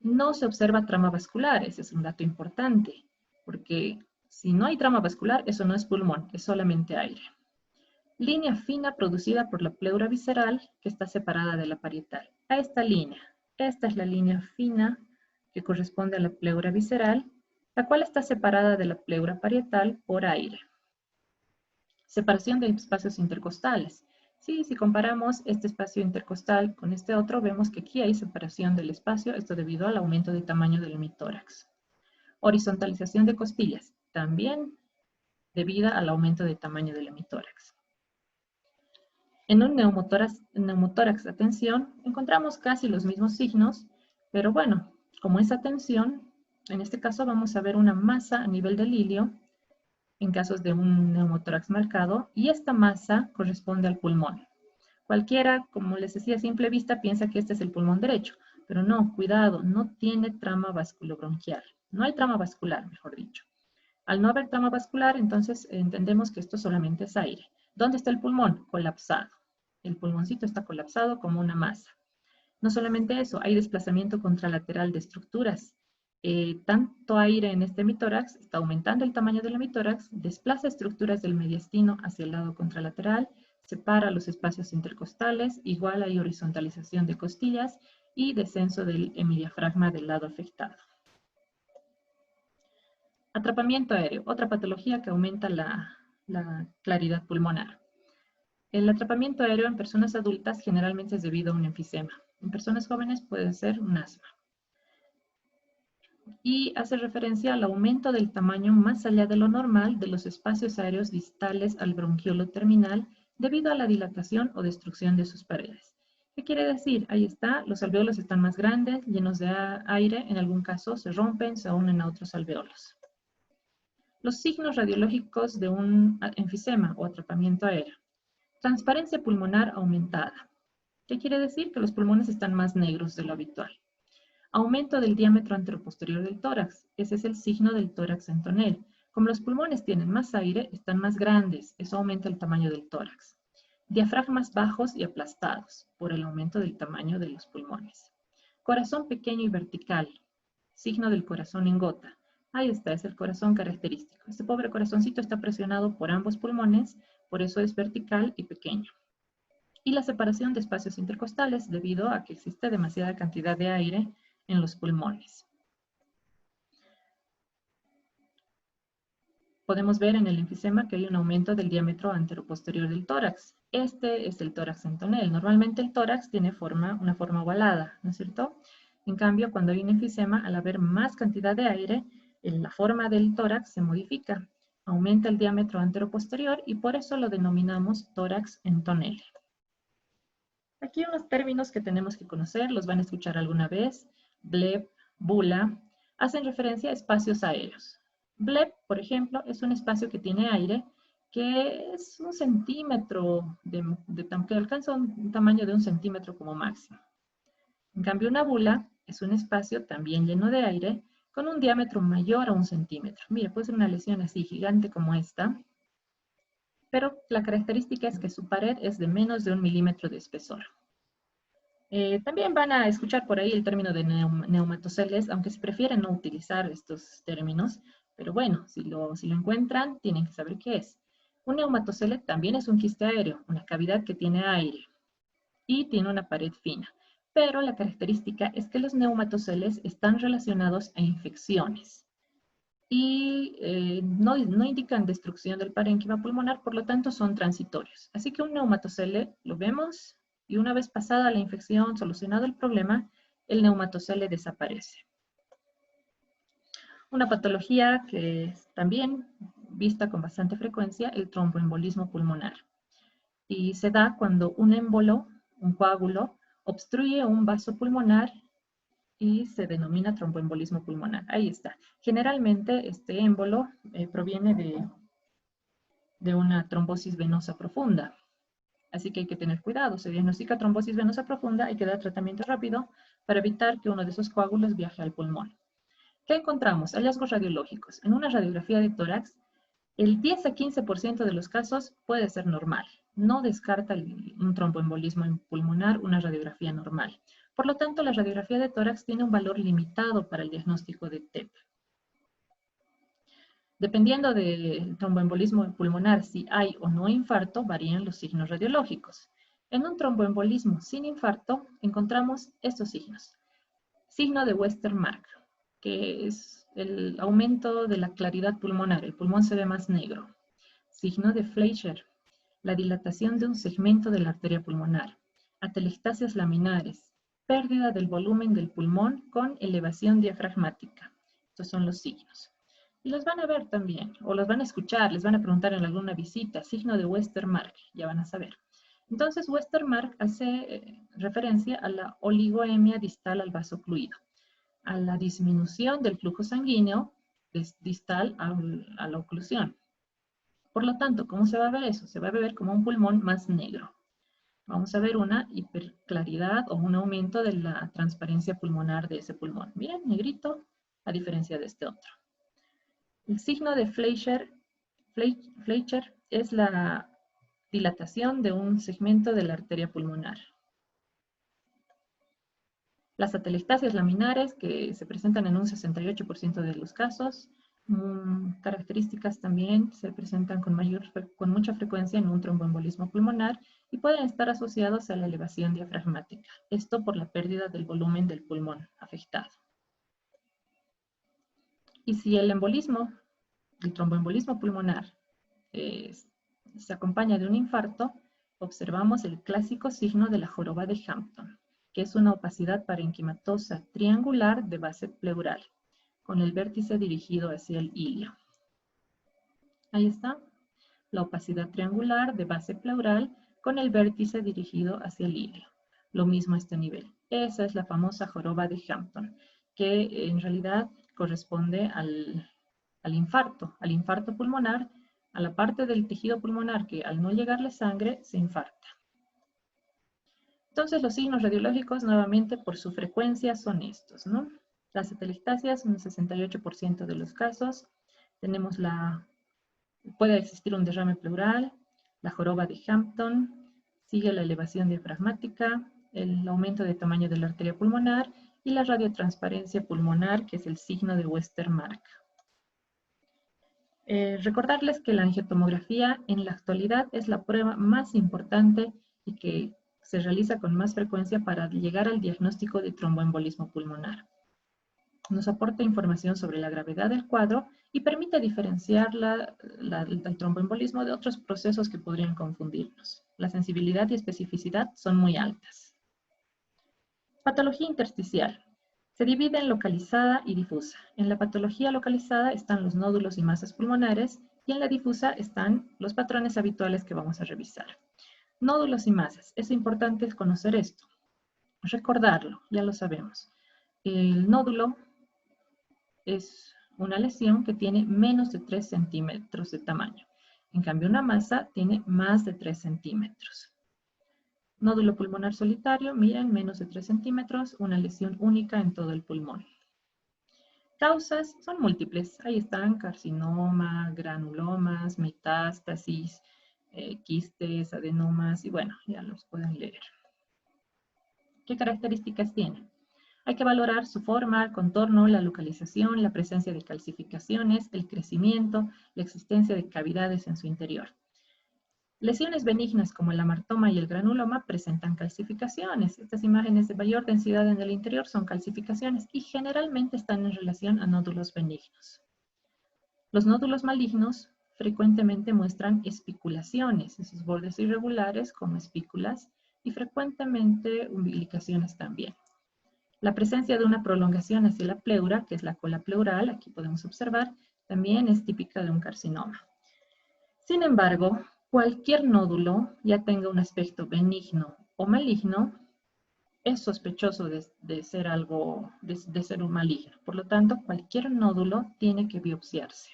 No se observa trama vascular, ese es un dato importante, porque si no hay trama vascular, eso no es pulmón, es solamente aire. Línea fina producida por la pleura visceral que está separada de la parietal. A esta línea, esta es la línea fina que corresponde a la pleura visceral, la cual está separada de la pleura parietal por aire. Separación de espacios intercostales. Sí, si comparamos este espacio intercostal con este otro, vemos que aquí hay separación del espacio, esto debido al aumento de tamaño del hemitórax. Horizontalización de costillas, también debida al aumento de tamaño del hemitórax. En un neumotórax a tensión encontramos casi los mismos signos, pero bueno, como es a tensión, en este caso vamos a ver una masa a nivel del ilio, en casos de un neumotórax marcado, y esta masa corresponde al pulmón. Cualquiera, como les decía a simple vista, piensa que este es el pulmón derecho, pero no, cuidado, no tiene trama vasculobronquial. No hay trama vascular, mejor dicho. Al no haber trama vascular, entonces entendemos que esto solamente es aire. ¿Dónde está el pulmón? Colapsado. El pulmoncito está colapsado como una masa. No solamente eso, hay desplazamiento contralateral de estructuras. Tanto aire en este hemitórax está aumentando el tamaño del hemitórax, desplaza estructuras del mediastino hacia el lado contralateral, separa los espacios intercostales, igual hay horizontalización de costillas y descenso del hemidiafragma del lado afectado. Atrapamiento aéreo, otra patología que aumenta la claridad pulmonar. El atrapamiento aéreo en personas adultas generalmente es debido a un enfisema. En personas jóvenes puede ser un asma. Y hace referencia al aumento del tamaño más allá de lo normal de los espacios aéreos distales al bronquiolo terminal debido a la dilatación o destrucción de sus paredes. ¿Qué quiere decir? Ahí está, los alveolos están más grandes, llenos de aire, en algún caso se rompen, se unen a otros alveolos. Los signos radiológicos de un enfisema o atrapamiento aéreo. Transparencia pulmonar aumentada. ¿Qué quiere decir? Que los pulmones están más negros de lo habitual. Aumento del diámetro anteroposterior del tórax. Ese es el signo del tórax en tonel. Como los pulmones tienen más aire, están más grandes. Eso aumenta el tamaño del tórax. Diafragmas bajos y aplastados por el aumento del tamaño de los pulmones. Corazón pequeño y vertical, signo del corazón en gota. Ahí está, es el corazón característico. Este pobre corazoncito está presionado por ambos pulmones, por eso es vertical y pequeño. Y la separación de espacios intercostales debido a que existe demasiada cantidad de aire en los pulmones. Podemos ver en el enfisema que hay un aumento del diámetro anteroposterior del tórax. Este es el tórax en tonel. Normalmente el tórax tiene una forma ovalada, ¿no es cierto? En cambio, cuando hay un enfisema, al haber más cantidad de aire, la forma del tórax se modifica. Aumenta el diámetro anteroposterior y por eso lo denominamos tórax en tonel. Aquí unos términos que tenemos que conocer, los van a escuchar alguna vez. Bleb, bula, hacen referencia a espacios aéreos. Bleb, por ejemplo, es un espacio que tiene aire que es 1 centímetro, que alcanza un tamaño de 1 centímetro como máximo. En cambio, una bula es un espacio también lleno de aire con un diámetro mayor a 1 centímetro. Mire, puede ser una lesión así gigante como esta, pero la característica es que su pared es de menos de 1 milímetro de espesor. También van a escuchar por ahí el término de neumatoceles, aunque se prefiere no utilizar estos términos, pero bueno, si lo encuentran, tienen que saber qué es. Un neumatocele también es un quiste aéreo, una cavidad que tiene aire y tiene una pared fina, pero la característica es que los neumatoceles están relacionados a infecciones y no indican destrucción del parénquima pulmonar, por lo tanto son transitorios. Así que un neumatocele lo vemos y una vez pasada la infección, solucionado el problema, el neumatocele desaparece. Una patología que es también vista con bastante frecuencia, el tromboembolismo pulmonar. Y se da cuando un émbolo, un coágulo, obstruye un vaso pulmonar y se denomina tromboembolismo pulmonar. Ahí está. Generalmente este émbolo proviene de una trombosis venosa profunda. Así que hay que tener cuidado. Se diagnostica trombosis venosa profunda, hay que dar tratamiento rápido para evitar que uno de esos coágulos viaje al pulmón. ¿Qué encontramos? Hallazgos radiológicos. En una radiografía de tórax, el 10 a 15% de los casos puede ser normal. No descarta un tromboembolismo pulmonar una radiografía normal. Por lo tanto, la radiografía de tórax tiene un valor limitado para el diagnóstico de TEP. Dependiendo del tromboembolismo pulmonar, si hay o no infarto, varían los signos radiológicos. En un tromboembolismo sin infarto, encontramos estos signos. Signo de Westermarck, que es el aumento de la claridad pulmonar, el pulmón se ve más negro. Signo de Fleischer, la dilatación de un segmento de la arteria pulmonar. Atelectasias laminares, pérdida del volumen del pulmón con elevación diafragmática. Estos son los signos. Y los van a ver también, o los van a escuchar, les van a preguntar en alguna visita, signo de Westermarck, ya van a saber. Entonces, Westermarck hace referencia a la oligoemia distal al vaso ocluido, a la disminución del flujo sanguíneo distal a la oclusión. Por lo tanto, ¿cómo se va a ver eso? Se va a ver como un pulmón más negro. Vamos a ver una hiperclaridad o un aumento de la transparencia pulmonar de ese pulmón. Miren, negrito, a diferencia de este otro. El signo de Fleischer es la dilatación de un segmento de la arteria pulmonar. Las atelectasias laminares, que se presentan en un 68% de los casos, características también se presentan con mucha frecuencia en un tromboembolismo pulmonar y pueden estar asociados a la elevación diafragmática. Esto por la pérdida del volumen del pulmón afectado. Y si el tromboembolismo pulmonar se acompaña de un infarto, observamos el clásico signo de la joroba de Hampton, que es una opacidad parenquimatosa triangular de base pleural, con el vértice dirigido hacia el ilio. Ahí está, la opacidad triangular de base pleural con el vértice dirigido hacia el ilio. Lo mismo a este nivel. Esa es la famosa joroba de Hampton, que en realidad corresponde al infarto pulmonar, a la parte del tejido pulmonar que al no llegarle sangre se infarta. Entonces los signos radiológicos nuevamente por su frecuencia son estos, ¿no? Las atelectasias, un 68% de los casos. Tenemos puede existir un derrame pleural, la joroba de Hampton, Sigue la elevación diafragmática, el aumento de tamaño de la arteria pulmonar y la radiotransparencia pulmonar, que es el signo de Westermarck. Recordarles que la angiotomografía en la actualidad es la prueba más importante y que se realiza con más frecuencia para llegar al diagnóstico de tromboembolismo pulmonar. Nos aporta información sobre la gravedad del cuadro y permite diferenciar el tromboembolismo de otros procesos que podrían confundirnos. La sensibilidad y especificidad son muy altas. Patología intersticial. Se divide en localizada y difusa. En la patología localizada están los nódulos y masas pulmonares y en la difusa están los patrones habituales que vamos a revisar. Nódulos y masas. Es importante conocer esto. Recordarlo, ya lo sabemos. El nódulo es una lesión que tiene menos de 3 centímetros de tamaño. En cambio, una masa tiene más de 3 centímetros. Nódulo pulmonar solitario, miren, menos de 3 centímetros, una lesión única en todo el pulmón. Causas son múltiples. Ahí están carcinoma, granulomas, metástasis, quistes, adenomas, y bueno, ya los pueden leer. ¿Qué características tienen? Hay que valorar su forma, el contorno, la localización, la presencia de calcificaciones, el crecimiento, la existencia de cavidades en su interior. Lesiones benignas como el amartoma y el granuloma presentan calcificaciones. Estas imágenes de mayor densidad en el interior son calcificaciones y generalmente están en relación a nódulos benignos. Los nódulos malignos frecuentemente muestran espiculaciones, esos bordes irregulares como espículas, y frecuentemente umbilicaciones también. La presencia de una prolongación hacia la pleura, que es la cola pleural, aquí podemos observar, también es típica de un carcinoma. Sin embargo, cualquier nódulo, ya tenga un aspecto benigno o maligno, es sospechoso de ser un maligno. Por lo tanto, cualquier nódulo tiene que biopsiarse.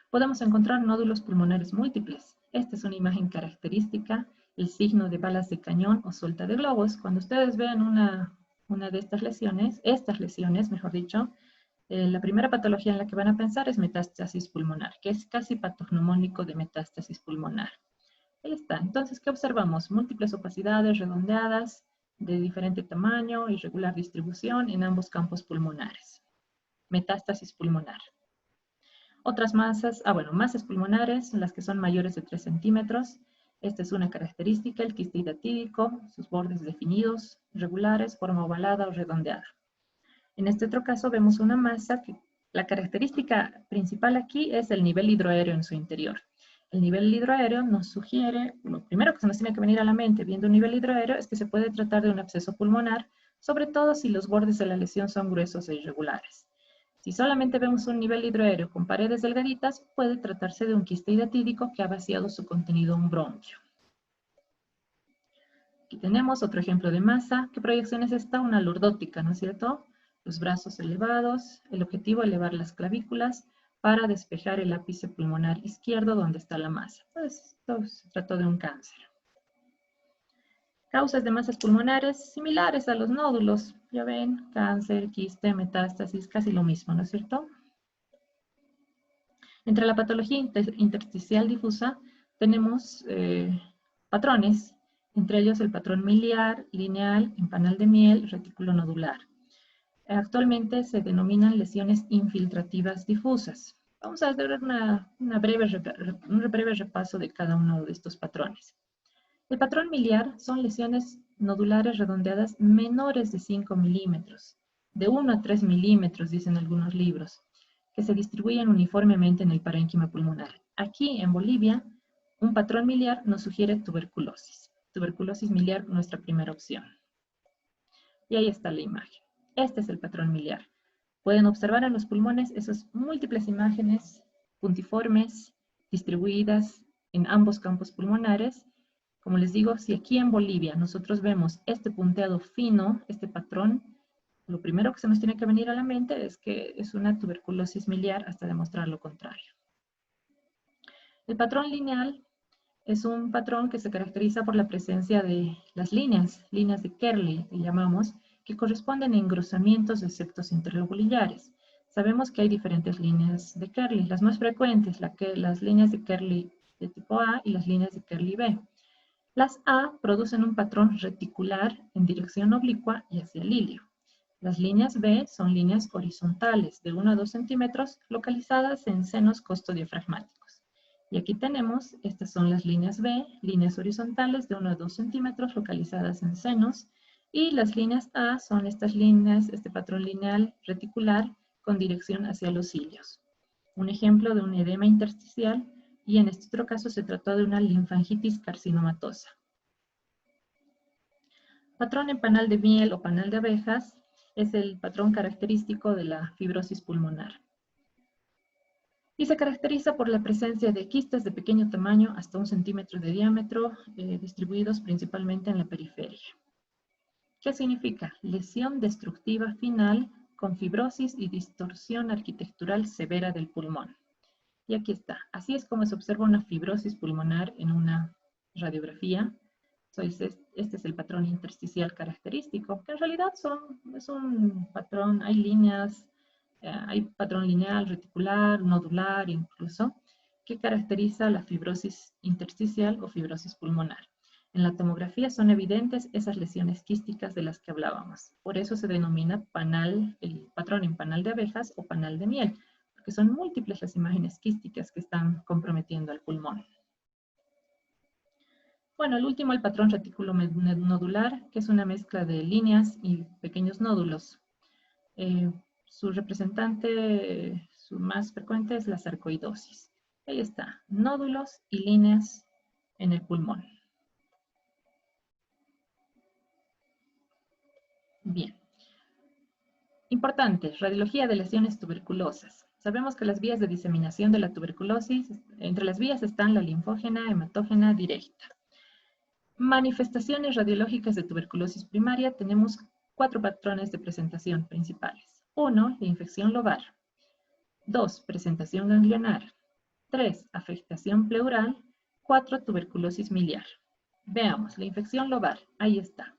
Podemos encontrar nódulos pulmonares múltiples. Esta es una imagen característica, el signo de balas de cañón o suelta de globos. Cuando ustedes vean una de estas lesiones, mejor dicho, la primera patología en la que van a pensar es metástasis pulmonar, que es casi patognomónico de metástasis pulmonar. Ahí está. Entonces, ¿qué observamos? Múltiples opacidades redondeadas, de diferente tamaño, irregular distribución en ambos campos pulmonares. Metástasis pulmonar. Otras masas, masas pulmonares, las que son mayores de 3 centímetros. Esta es una característica, el quiste hidatídico, sus bordes definidos, regulares, forma ovalada o redondeada. En este otro caso vemos una masa que la característica principal aquí es el nivel hidroaéreo en su interior. El nivel hidroaéreo nos sugiere, lo primero que se nos tiene que venir a la mente viendo un nivel hidroaéreo es que se puede tratar de un absceso pulmonar, sobre todo si los bordes de la lesión son gruesos e irregulares. Si solamente vemos un nivel hidroaéreo con paredes delgaditas, puede tratarse de un quiste hidatídico que ha vaciado su contenido a un bronquio. Aquí tenemos otro ejemplo de masa. ¿Qué proyección es esta? Una lordótica, ¿no es cierto? Los brazos elevados, el objetivo elevar las clavículas para despejar el ápice pulmonar izquierdo donde está la masa. Entonces, esto se trató de un cáncer. Causas de masas pulmonares similares a los nódulos. Ya ven, cáncer, quiste, metástasis, casi lo mismo, ¿no es cierto? Entre la patología intersticial difusa tenemos patrones, entre ellos el patrón miliar, lineal, empanal de miel, retículo nodular. Actualmente se denominan lesiones infiltrativas difusas. Vamos a hacer un breve repaso de cada uno de estos patrones. El patrón miliar son lesiones nodulares redondeadas menores de 5 milímetros, de 1 a 3 milímetros, dicen algunos libros, que se distribuyen uniformemente en el parénquima pulmonar. Aquí, en Bolivia, un patrón miliar nos sugiere tuberculosis. Tuberculosis miliar, nuestra primera opción. Y ahí está la imagen. Este es el patrón miliar. Pueden observar en los pulmones esas múltiples imágenes puntiformes, distribuidas en ambos campos pulmonares. Como les digo, si aquí en Bolivia nosotros vemos este punteado fino, este patrón, lo primero que se nos tiene que venir a la mente es que es una tuberculosis miliar hasta demostrar lo contrario. El patrón lineal es un patrón que se caracteriza por la presencia de las líneas de Kerley, que llamamos, que corresponden a engrosamientos de septos interlobulares. Sabemos que hay diferentes líneas de Kerley. Las más frecuentes, las líneas de Kerley de tipo A y las líneas de Kerley B. Las A producen un patrón reticular en dirección oblicua y hacia el hilio. Las líneas B son líneas horizontales de 1 a 2 centímetros localizadas en senos costodiafragmáticos. Y aquí tenemos, estas son las líneas B, líneas horizontales de 1 a 2 centímetros localizadas en senos. Y las líneas A son estas líneas, este patrón lineal reticular con dirección hacia los hilios. Un ejemplo de un edema intersticial, y en este otro caso se trató de una linfangitis carcinomatosa. Patrón en panal de miel o panal de abejas es el patrón característico de la fibrosis pulmonar. Y se caracteriza por la presencia de quistes de pequeño tamaño hasta 1 centímetro de diámetro, distribuidos principalmente en la periferia. ¿Qué significa? Lesión destructiva final con fibrosis y distorsión arquitectural severa del pulmón. Y aquí está. Así es como se observa una fibrosis pulmonar en una radiografía. Este es el patrón intersticial característico, que en realidad es un patrón, hay líneas, hay patrón lineal, reticular, nodular incluso, que caracteriza la fibrosis intersticial o fibrosis pulmonar. En la tomografía son evidentes esas lesiones quísticas de las que hablábamos. Por eso se denomina panal, el patrón en panal de abejas o panal de miel, porque son múltiples las imágenes quísticas que están comprometiendo al pulmón. Bueno, el último, el patrón retículo nodular, que es una mezcla de líneas y pequeños nódulos. Su representante, su más frecuente es la sarcoidosis. Ahí está, nódulos y líneas en el pulmón. Bien. Importante, radiología de lesiones tuberculosas. Sabemos que las vías de diseminación de la tuberculosis, entre las vías están la linfógena, hematógena, directa. Manifestaciones radiológicas de tuberculosis primaria, tenemos 4 patrones de presentación principales. 1, la infección lobar. 2, presentación ganglionar. 3, afectación pleural. 4, tuberculosis miliar. Veamos, la infección lobar, ahí está.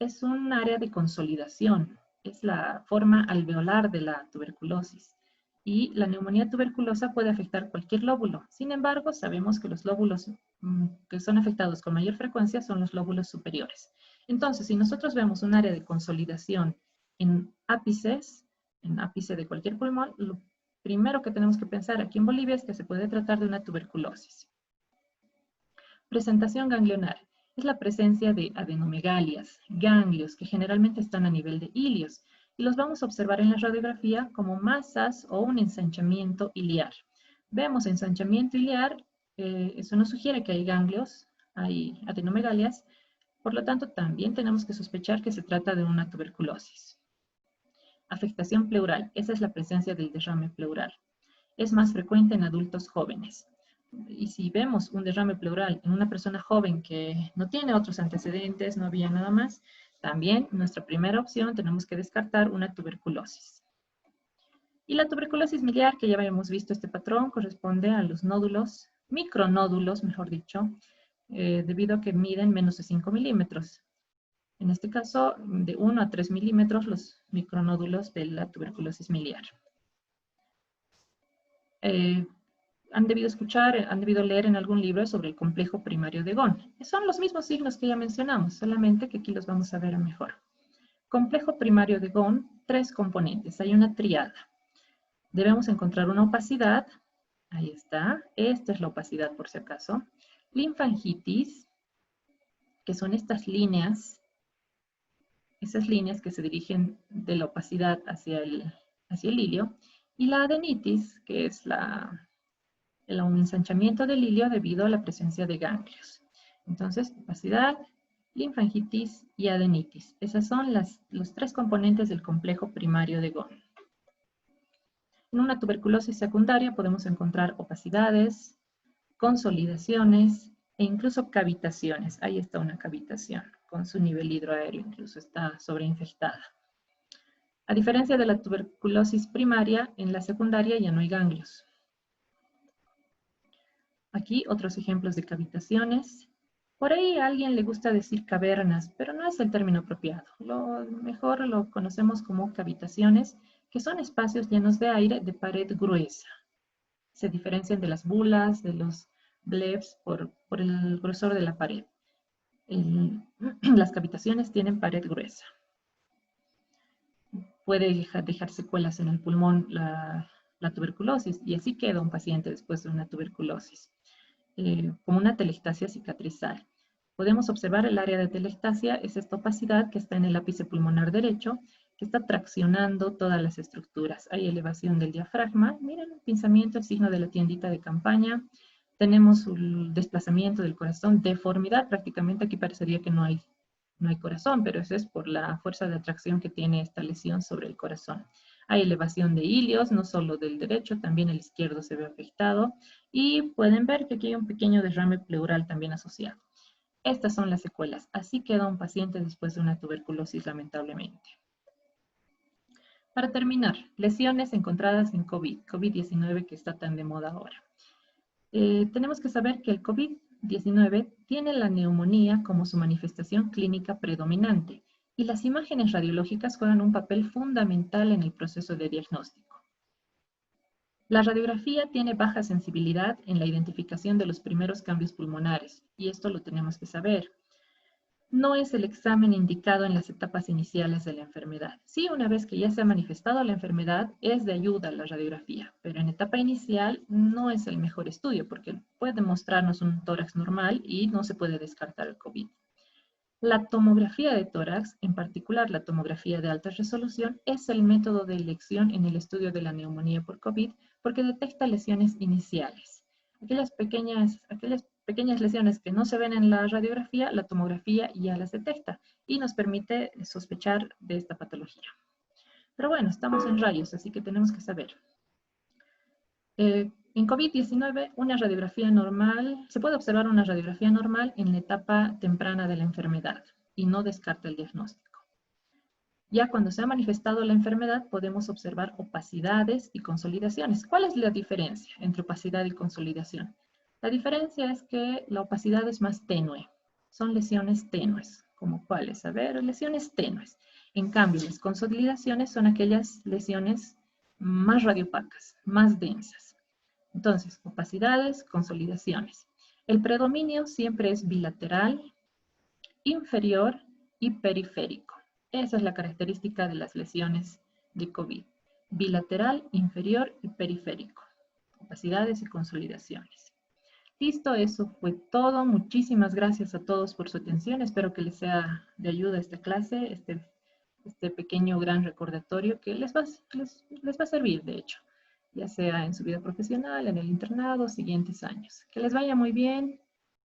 Es un área de consolidación, es la forma alveolar de la tuberculosis. Y la neumonía tuberculosa puede afectar cualquier lóbulo. Sin embargo, sabemos que los lóbulos que son afectados con mayor frecuencia son los lóbulos superiores. Entonces, si nosotros vemos un área de consolidación en ápices, en ápice de cualquier pulmón, lo primero que tenemos que pensar aquí en Bolivia es que se puede tratar de una tuberculosis. Presentación ganglionar. Es la presencia de adenomegalias, ganglios, que generalmente están a nivel de hilios, y los vamos a observar en la radiografía como masas o un ensanchamiento iliar. Vemos ensanchamiento iliar, eso nos sugiere que hay ganglios, hay adenomegalias, por lo tanto también tenemos que sospechar que se trata de una tuberculosis. Afectación pleural, esa es la presencia del derrame pleural. Es más frecuente en adultos jóvenes. Y si vemos un derrame pleural en una persona joven que no tiene otros antecedentes, no había nada más, también nuestra primera opción tenemos que descartar una tuberculosis. Y la tuberculosis miliar, que ya habíamos visto este patrón, corresponde a los nódulos, micronódulos, mejor dicho, debido a que miden menos de 5 milímetros. En este caso, de 1 a 3 milímetros los micronódulos de la tuberculosis miliar. Han debido escuchar, han debido leer en algún libro sobre el complejo primario de Ghon. Son los mismos signos que ya mencionamos, solamente que aquí los vamos a ver mejor. Complejo primario de Ghon, 3 componentes, hay una triada. Debemos encontrar una opacidad, ahí está, esta es la opacidad por si acaso. Linfangitis, que son estas líneas, esas líneas que se dirigen de la opacidad hacia el hilio, y la adenitis, que es un ensanchamiento del hilio debido a la presencia de ganglios. Entonces, opacidad, linfangitis y adenitis. Esas son los 3 componentes del complejo primario de Ghon. En una tuberculosis secundaria podemos encontrar opacidades, consolidaciones e incluso cavitaciones. Ahí está una cavitación con su nivel hidroaéreo, incluso está sobreinfectada. A diferencia de la tuberculosis primaria, en la secundaria ya no hay ganglios. Aquí otros ejemplos de cavitaciones. Por ahí a alguien le gusta decir cavernas, pero no es el término apropiado. Lo mejor lo conocemos como cavitaciones, que son espacios llenos de aire de pared gruesa. Se diferencian de las bulas, de los blebs por el grosor de la pared. Las cavitaciones tienen pared gruesa. Puede dejar secuelas en el pulmón la tuberculosis y así queda un paciente después de una tuberculosis, como una telestasia cicatrizal. Podemos observar el área de telestasia, es esta opacidad que está en el ápice pulmonar derecho, que está traccionando todas las estructuras. Hay elevación del diafragma, miren el pinzamiento, el signo de la tiendita de campaña. Tenemos el desplazamiento del corazón, deformidad, prácticamente aquí parecería que no hay corazón, pero eso es por la fuerza de atracción que tiene esta lesión sobre el corazón. Hay elevación de ilios, no solo del derecho, también el izquierdo se ve afectado. Y pueden ver que aquí hay un pequeño derrame pleural también asociado. Estas son las secuelas. Así queda un paciente después de una tuberculosis, lamentablemente. Para terminar, lesiones encontradas en COVID-19 que está tan de moda ahora. Tenemos que saber que el COVID-19 tiene la neumonía como su manifestación clínica predominante y las imágenes radiológicas juegan un papel fundamental en el proceso de diagnóstico. La radiografía tiene baja sensibilidad en la identificación de los primeros cambios pulmonares y esto lo tenemos que saber. No es el examen indicado en las etapas iniciales de la enfermedad. Sí, una vez que ya se ha manifestado la enfermedad, es de ayuda la radiografía, pero en etapa inicial no es el mejor estudio porque puede mostrarnos un tórax normal y no se puede descartar el COVID. La tomografía de tórax, en particular la tomografía de alta resolución, es el método de elección en el estudio de la neumonía por COVID porque detecta lesiones iniciales. Aquellas pequeñas lesiones que no se ven en la radiografía, la tomografía ya las detecta y nos permite sospechar de esta patología. Pero bueno, estamos en rayos, así que tenemos que saber. En COVID-19, una radiografía normal, se puede observar una radiografía normal en la etapa temprana de la enfermedad y no descarta el diagnóstico. Ya cuando se ha manifestado la enfermedad, podemos observar opacidades y consolidaciones. ¿Cuál es la diferencia entre opacidad y consolidación? La diferencia es que la opacidad es más tenue. Son lesiones tenues. ¿Como cuáles? A ver, lesiones tenues. En cambio, las consolidaciones son aquellas lesiones más radiopacas, más densas. Entonces, opacidades, consolidaciones. El predominio siempre es bilateral, inferior y periférico. Esa es la característica de las lesiones de COVID. Bilateral, inferior y periférico. Opacidades y consolidaciones. Listo, eso fue todo. Muchísimas gracias a todos por su atención. Espero que les sea de ayuda esta clase, este pequeño gran recordatorio que les va a servir, de hecho, ya sea en su vida profesional, en el internado, siguientes años. Que les vaya muy bien.